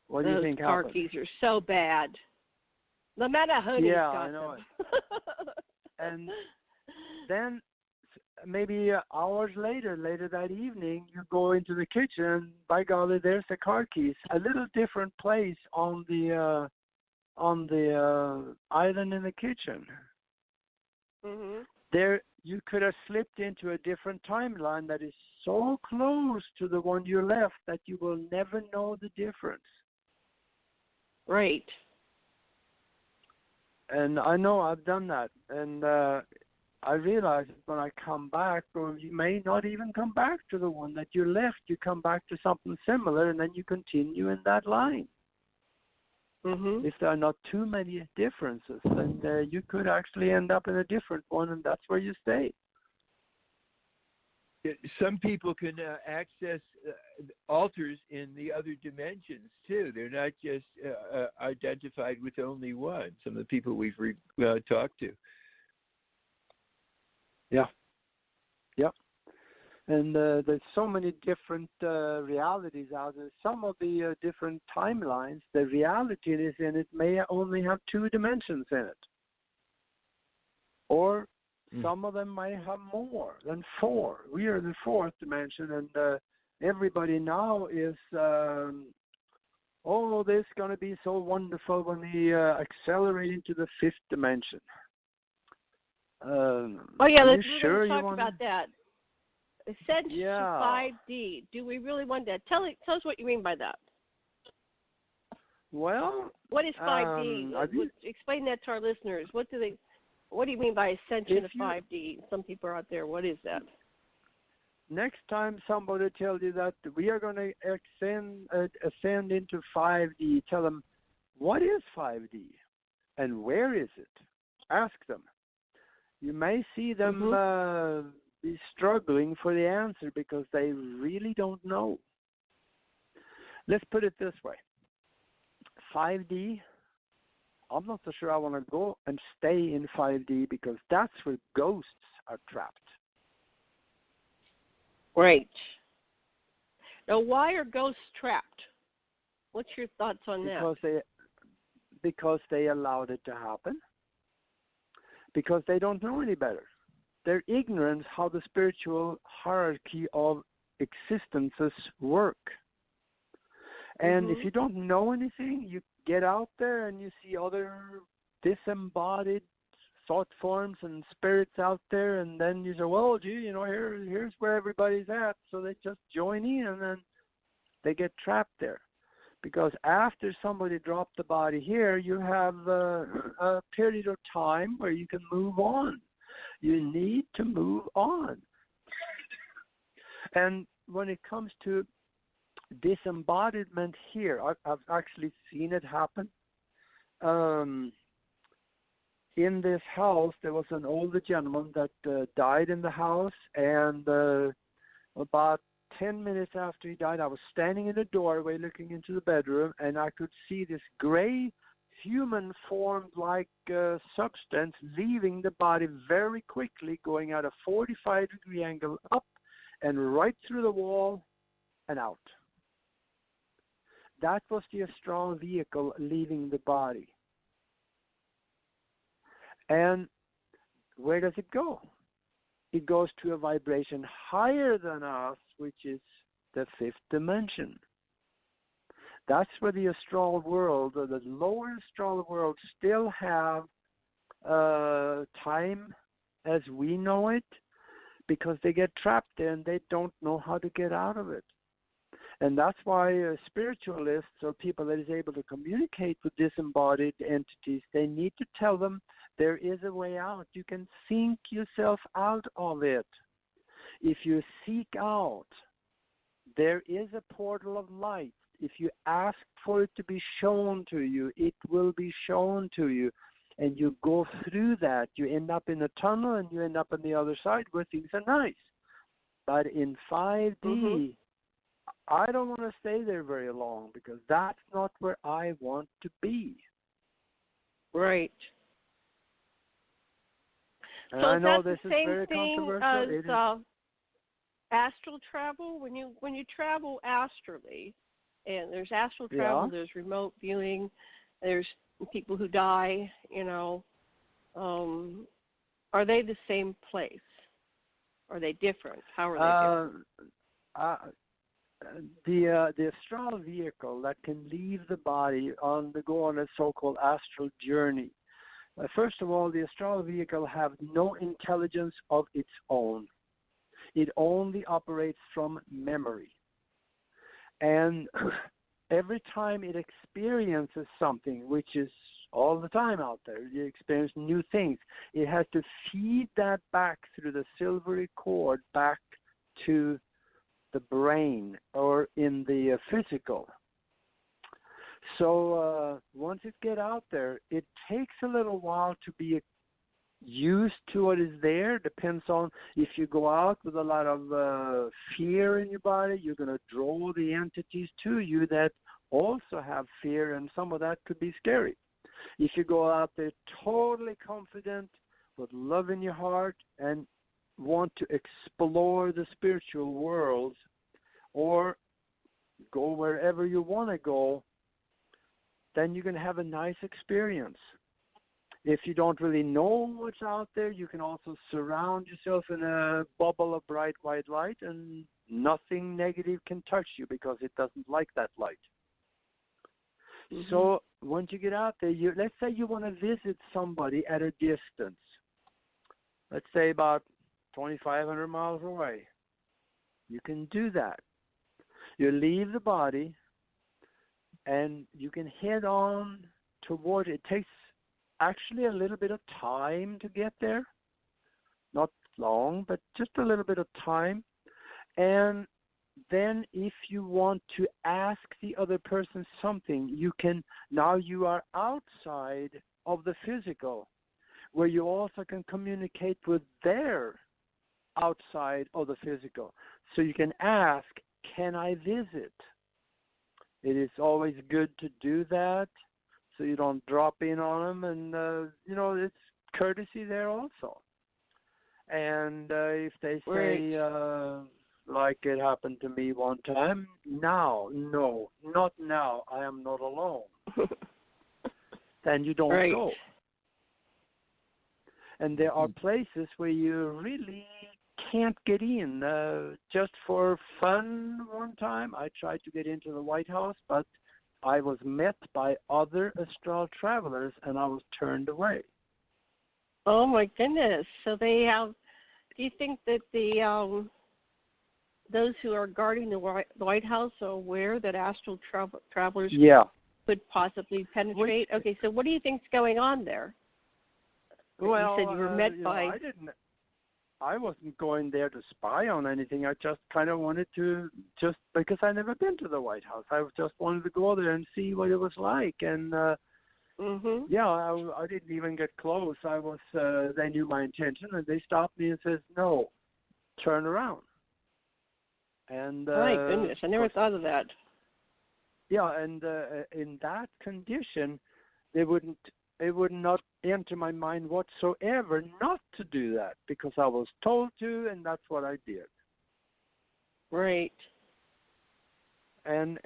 What do you think happened? Those car keys are so bad. No matter who got I know them. it. And then maybe hours later that evening, you go into the kitchen, by golly, there's the car keys. A little different place on the island in the kitchen. Mm-hmm. There, you could have slipped into a different timeline that is so close to the one you left that you will never know the difference. Right. And I know I've done that, and I realize when I come back, or you may not even come back to the one that you left, you come back to something similar, and then you continue in that line. Mm-hmm. If there are not too many differences, then you could actually end up in a different one, and that's where you stay. Some people can access alters in the other dimensions, too. They're not just identified with only one, some of the people we've talked to. Yeah. And there's so many different realities out there. Some of the different timelines, the reality is in it may only have 2 dimensions in it. Or some of them might have more than 4. We are in the 4th dimension, and everybody now is, this is going to be so wonderful when we accelerate into the 5th dimension. Let's talk about that. Ascension to 5D. Do we really want that? Tell us what you mean by that. Well, what is 5D? Explain that to our listeners. What do you mean by ascension to 5D? Some people are out there. What is that? Next time somebody tells you that we are going to ascend into 5D, tell them, what is 5D and where is it? Ask them. You may see them be struggling for the answer because they really don't know. Let's put it this way. 5D, I'm not so sure I want to go and stay in 5D because that's where ghosts are trapped. Right. Now, why are ghosts trapped? What's your thoughts on that? Because they allowed it to happen. Because they don't know any better. They're ignorant how the spiritual hierarchy of existences work. And if you don't know anything, you get out there and you see other disembodied thought forms and spirits out there, and then you say, well, gee, here's where everybody's at. So they just join in, and then they get trapped there. Because after somebody dropped the body here, you have a period of time where you can move on. You need to move on. And when it comes to disembodiment here, I've actually seen it happen. In this house, there was an older gentleman that died in the house, and about 10 minutes after he died, I was standing in the doorway looking into the bedroom, and I could see this gray human form-like substance leaving the body very quickly, going at a 45-degree angle up and right through the wall and out. That was the astral vehicle leaving the body. And where does it go? It goes to a vibration higher than us, which is the fifth dimension. That's where the astral world, or the lower astral world, still have time as we know it, because they get trapped there and they don't know how to get out of it. And that's why spiritualists, or people that is able to communicate with disembodied entities, they need to tell them there is a way out. You can think yourself out of it. If you seek out, there is a portal of light. If you ask for it to be shown to you, it will be shown to you. And you go through that. You end up in a tunnel and you end up on the other side where things are nice. But in 5D, I don't want to stay there very long, because that's not where I want to be. Right. And so I know this is same very thing controversial. as astral travel. When you travel astrally, and there's astral travel, there's remote viewing, there's people who die. Are they the same place? Are they different? How are they different? The astral vehicle that can leave the body go on a so-called astral journey. First of all, the astral vehicle have no intelligence of its own. It only operates from memory. And every time it experiences something, which is all the time out there, you experience new things, it has to feed that back through the silvery cord back to the brain, or in the physical. So once it gets out there, it takes a little while to be used to what is there. Depends on, if you go out with a lot of fear in your body, you're going to draw the entities to you that also have fear, and some of that could be scary. If you go out there totally confident, with love in your heart, and want to explore the spiritual world, or go wherever you want to go, then you're going to have a nice experience. If you don't really know what's out there, you can also surround yourself in a bubble of bright white light, and nothing negative can touch you, because it doesn't like that light. So once you get out there, let's say you want to visit somebody at a distance. Let's say about 2,500 miles away. You can do that. You leave the body, and you can head on toward it. It takes actually a little bit of time to get there. Not long, but just a little bit of time. And then if you want to ask the other person something, you can, now you are outside of the physical, where you also can communicate with their outside of the physical. So you can ask, can I visit? It is always good to do that, so you don't drop in on them, and it's courtesy there also. And if they say, like it happened to me one time. Now, no, not now. I am not alone. Then you don't right. go. And there are places where you really can't get in. Just for fun one time, I tried to get into the White House, but I was met by other astral travelers, and I was turned away. Oh, my goodness. So they have, do you think that the those who are guarding the White House are aware that astral travelers could possibly penetrate? Okay, so what do you think's going on there? Well, you said you were met by... I wasn't going there to spy on anything. I just kind of wanted to, just because I never been to the White House. I just wanted to go there and see what it was like. And yeah, I didn't even get close. They knew my intention, and they stopped me and says, "No, turn around." And my goodness, I never thought of that. Yeah, and in that condition, it would not enter my mind whatsoever not to do that, because I was told to, and that's what I did. Right. And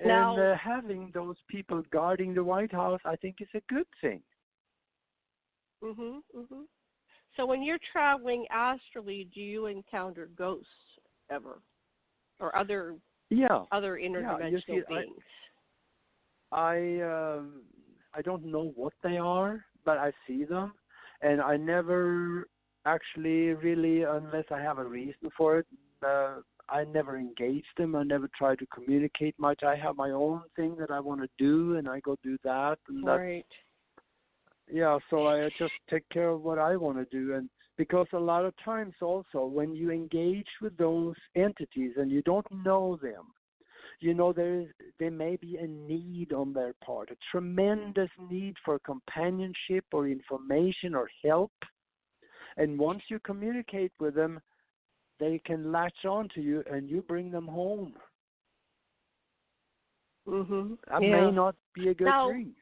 having those people guarding the White House, I think, is a good thing. So when you're traveling astrally, do you encounter ghosts ever, or other interdimensional beings? I don't know what they are, but I see them, and I never actually really, unless I have a reason for it, I never engage them. I never try to communicate much. I have my own thing that I want to do, and I go do that. And right. Yeah, so I just take care of what I want to do. And because a lot of times also when you engage with those entities and you don't know them, you know, there may be a need on their part, a tremendous need for companionship or information or help. And once you communicate with them, they can latch on to you and you bring them home. That may not be a good thing.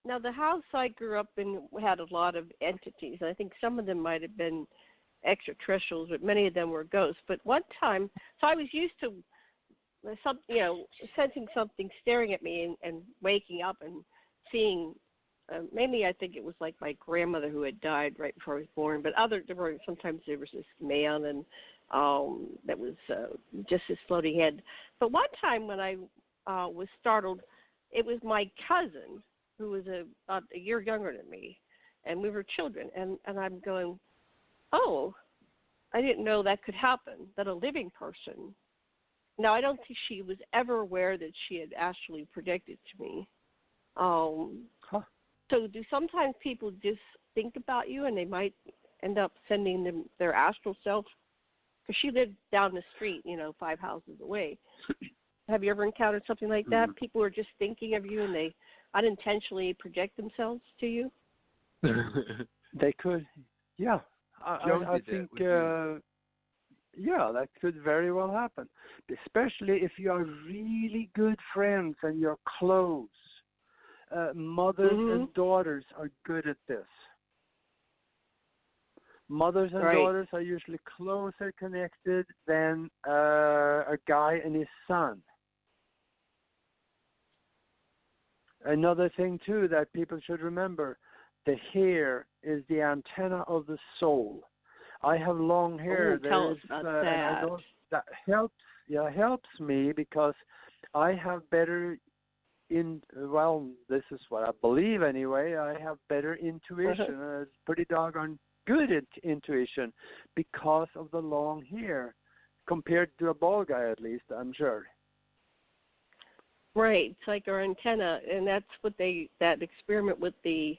Now, the house I grew up in had a lot of entities. I think some of them might have been extraterrestrials, but many of them were ghosts. But one time, so I was used to sensing something staring at me and waking up and seeing, mainly I think it was like my grandmother who had died right before I was born, but sometimes there was this man and that was just his floating head. But one time when I was startled, it was my cousin who was a year younger than me, and we were children, and I'm going, oh, I didn't know that could happen, that a living person. Now, I don't think she was ever aware that she had actually predicted to me. So do sometimes people just think about you and they might end up sending them their astral self? Because she lived down the street, 5 houses away. Have you ever encountered something like that? People are just thinking of you and they unintentionally project themselves to you? They could, yeah. I think, that could very well happen, especially if you are really good friends and you're close. Mothers and daughters are good at this. Mothers and daughters are usually closer connected than a guy and his son. Another thing, too, that people should remember, the hair is the antenna of the soul. I have long hair. Tell us about that. That helps me because I have better this is what I believe anyway, I have better intuition. It's pretty doggone good intuition because of the long hair compared to a bald guy, at least, I'm sure. Right. It's like our antenna, and that's what that experiment with the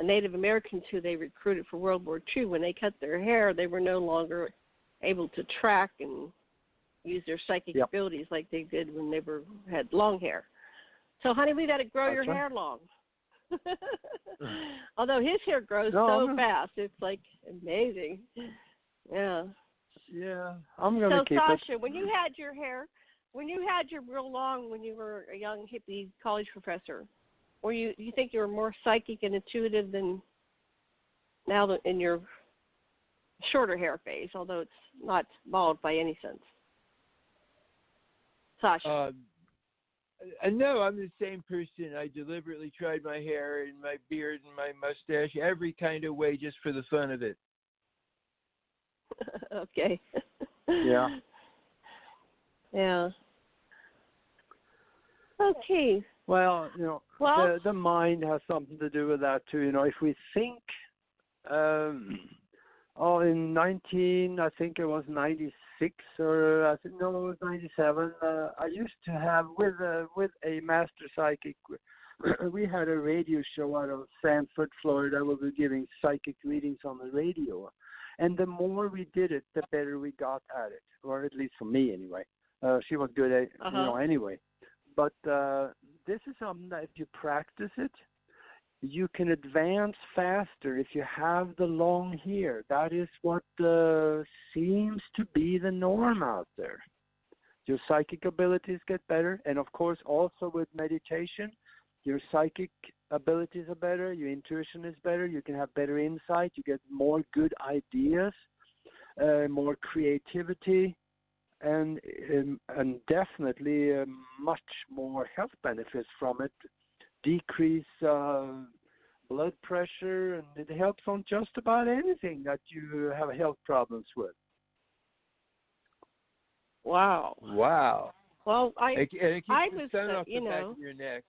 Native Americans who they recruited for World War II, when they cut their hair, they were no longer able to track and use their psychic abilities like they did when they had long hair. So, honey, we got to grow your hair long. Although his hair grows so fast, it's like amazing. Yeah. Yeah, I'm going to keep it. So, Sasha, when you had your hair real long when you were a young hippie college professor, or you think you were more psychic and intuitive than now in your shorter hair phase, although it's not bald by any sense. Sasha. No, I'm the same person. I deliberately tried my hair and my beard and my mustache every kind of way just for the fun of it. Okay. Yeah. Yeah. Okay. Well, Well, the mind has something to do with that too. If we think, in I think it was 96 or I think no, it was 97. I used to have with a master psychic. We had a radio show out of Sanford, Florida. We were giving psychic readings on the radio, and the more we did it, the better we got at it, or at least for me anyway. She was good at anyway. But this is something that if you practice it, you can advance faster if you have the long hair. That is what seems to be the norm out there. Your psychic abilities get better, and of course also with meditation, your psychic abilities are better, your intuition is better, you can have better insight, you get more good ideas, more creativity, and definitely much more health benefits from it. Decrease blood pressure, and it helps on just about anything that you have health problems with. wow. Wow. Well, And it keeps I the was, sun off the back of your neck.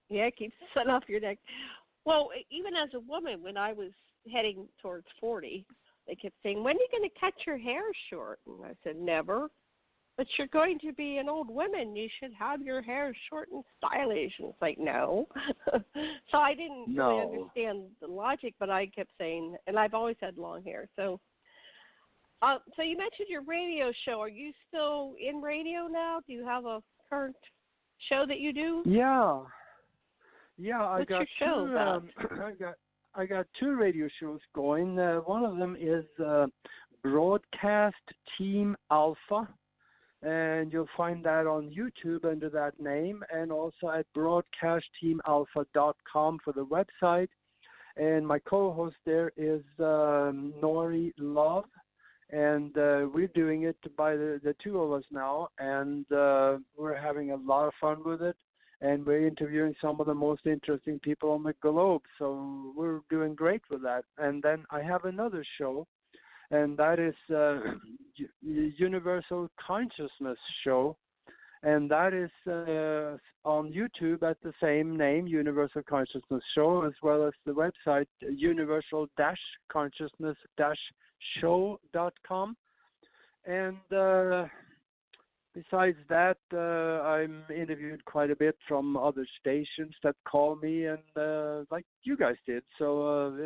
Yeah, it keeps the sun off your neck. Well, even as a woman, when I was heading towards 40, they kept saying, "When are you going to cut your hair short?" And I said, "Never. But you're going to be an old woman. You should have your hair short and stylish." And it's like, no. So I didn't really understand the logic, but I kept saying, and I've always had long hair. So so you mentioned your radio show. Are you still in radio now? Do you have a current show that you do? Yeah. What's your show about? I got two radio shows going. One of them is Broadcast Team Alpha, and you'll find that on YouTube under that name, and also at broadcastteamalpha.com for the website. And my co-host there is Nori Love, and we're doing it by the two of us now, and we're having a lot of fun with it. And we're interviewing some of the most interesting people on the globe, so we're doing great with that. And then I have another show, and that is Universal Consciousness Show, and that is on YouTube at the same name, Universal Consciousness Show, as well as the website universal-consciousness-show.com. And besides that, I'm interviewed quite a bit from other stations that call me, and like you guys did. So,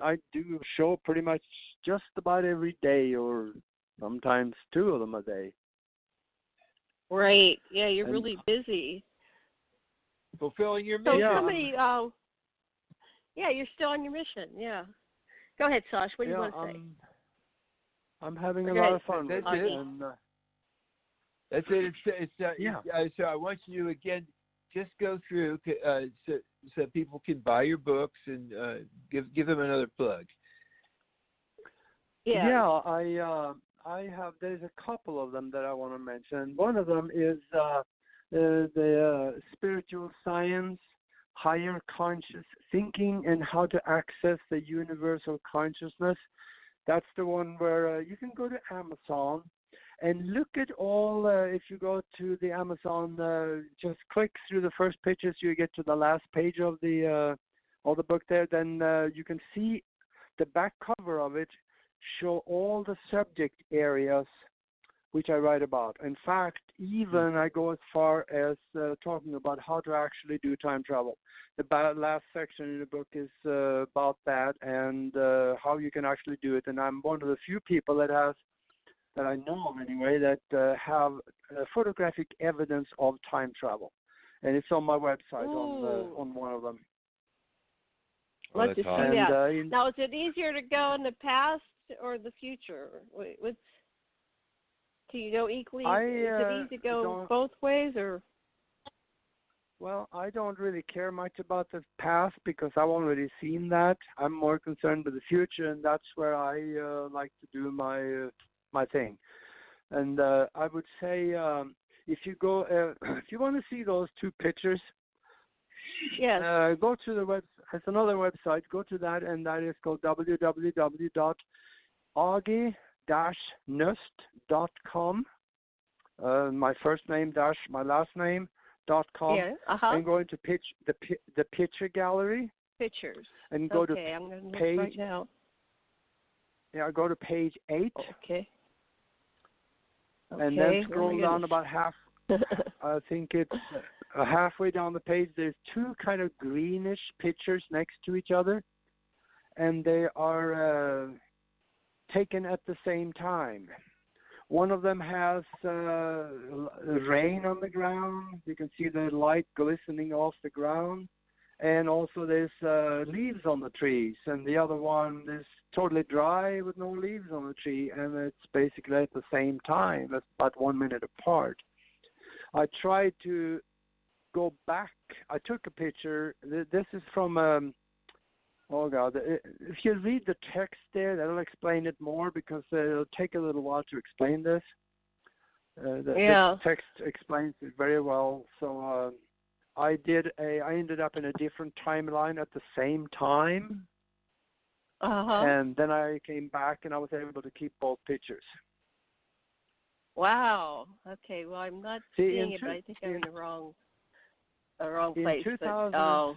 I do a show pretty much just about every day, or sometimes two of them a day. Right. Yeah, you're really busy. Fulfilling your So mission. somebody, you're still on your mission. Yeah. Go ahead, Sash. What do you want to say? I'm having a lot of fun with it. it. And, that's it. So I want you to again just go through so people can buy your books and give them another plug. Yeah. I have. There's a couple of them that I want to mention. One of them is the spiritual science, higher conscious thinking, and how to access the universal consciousness. That's the one where you can go to Amazon and look at all. If you go to the Amazon, just click through the first pictures, you get to the last page of the book there. Then you can see the back cover of it show all the subject areas which I write about. In fact, even I go as far as talking about how to actually do time travel. The last section in the book is about that and how you can actually do it. And I'm one of the few people that I know of anyway, that have photographic evidence of time travel. And it's on my website on one of them. Let's just see that. Now, is it easier to go in the past or the future? Do you know equally? Is it easy to go both ways, or? Well, I don't really care much about the past because I've already seen that. I'm more concerned with the future, and that's where I like to do my thing. And I would say if you go, if you want to see those two pictures, Yes. go to the web. There's another website. Go to that, and that is called www.aage-nost.com. My first name dash my last name .com. Yeah. And go into the picture gallery. Pictures. And go okay, I'm going to look page. right now. Yeah, go to page 8. Okay. And then scroll down about half. I think it's halfway down the page. There's two kind of greenish pictures next to each other, and they are taken at the same time. One of them has rain on the ground. You can see the light glistening off the ground. And also there's leaves on the trees. And the other one is totally dry with no leaves on the tree. And it's basically at the same time. That's about 1 minute apart. I tried to go back. I took a picture. This is from... oh, God. If you read the text there, that'll explain it more because it'll take a little while to explain this. The text explains it very well. So I ended up in a different timeline at the same time. And then I came back and I was able to keep both pictures. Wow. Okay. Well, I'm not seeing it, but I think I'm in the wrong place. In 2000,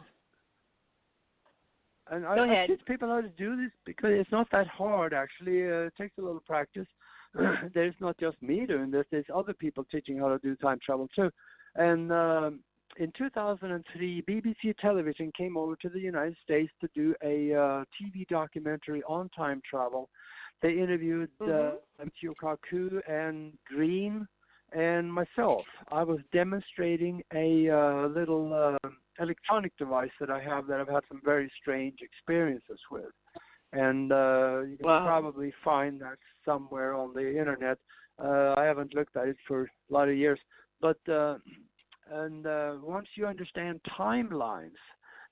and Go ahead. I teach people how to do this because it's not that hard, actually. It takes a little practice. There's not just me doing this. There's other people teaching how to do time travel, too. And in 2003, BBC Television came over to the United States to do a TV documentary on time travel. They interviewed Matthew Kaku and Green and myself. I was demonstrating a little electronic device that I have that I've had some very strange experiences with. And you can probably find that somewhere on the internet. I haven't looked at it for a lot of years. But once you understand timelines,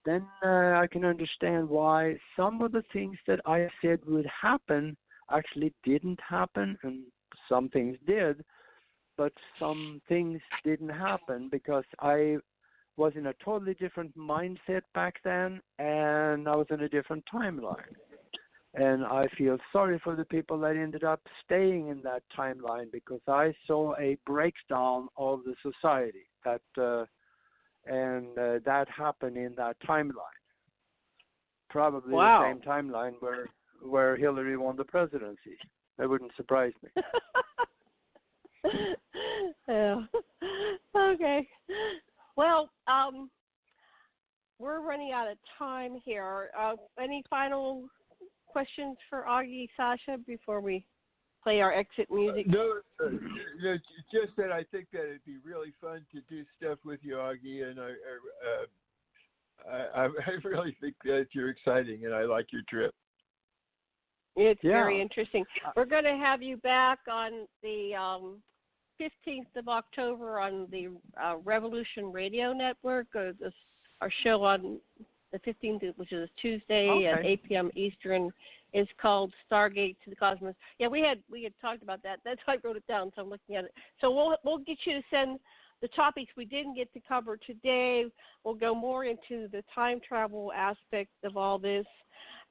then I can understand why some of the things that I said would happen actually didn't happen, and some things did, but some things didn't happen because I was in a totally different mindset back then, and I was in a different timeline. And I feel sorry for the people that ended up staying in that timeline because I saw a breakdown of the society that happened in that timeline. Probably the same timeline where Hillary won the presidency. That wouldn't surprise me. Yeah. Okay. Well, we're running out of time here. Any final questions for Aage, Sasha, before we play our exit music? No, just that I think that it'd be really fun to do stuff with you, Aage, and I really think that you're exciting, and I like your trip. It's very interesting. We're going to have you back on the 15th of October on the Revolution Radio Network, our show on the 15th, which is Tuesday at 8 p.m. Eastern, is called Stargate to the Cosmos. Yeah, we had talked about that. That's why I wrote it down, so I'm looking at it. So we'll get you to send the topics we didn't get to cover today. We'll go more into the time travel aspect of all this.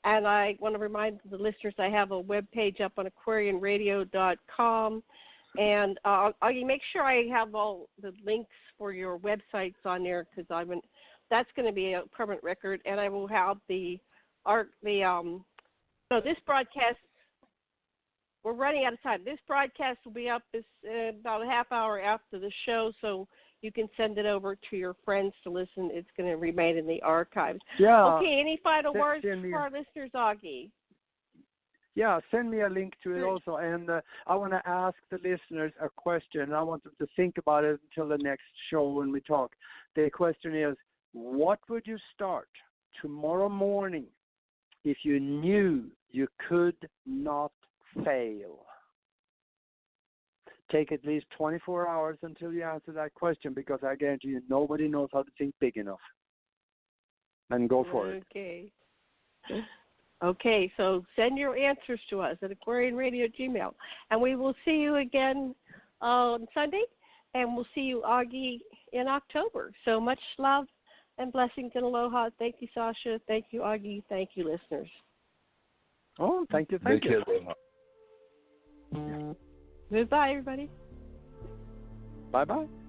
And I want to remind the listeners I have a webpage up on aquarianradio.com. And I'll make sure I have all the links for your websites on there because that's going to be a permanent record. And I will have this broadcast. We're running out of time. This broadcast will be up about a half hour after the show, so you can send it over to your friends to listen. It's going to remain in the archives. Yeah. Okay, any final words for our listeners, Aage? Yeah, send me a link to it also. And I want to ask the listeners a question. I want them to think about it until the next show when we talk. The question is, what would you start tomorrow morning if you knew you could not fail? take at least 24 hours until you answer that question, because I guarantee you nobody knows how to think big enough. And go for it. Okay. Okay, so send your answers to us at aquarianradio@gmail.com. And we will see you again on Sunday, and we'll see you, Aage, in October. So much love and blessings and aloha. Thank you, Sasha. Thank you, Aage. Thank you, listeners. Oh, thank you. Thank you. Goodbye, everybody. Bye-bye.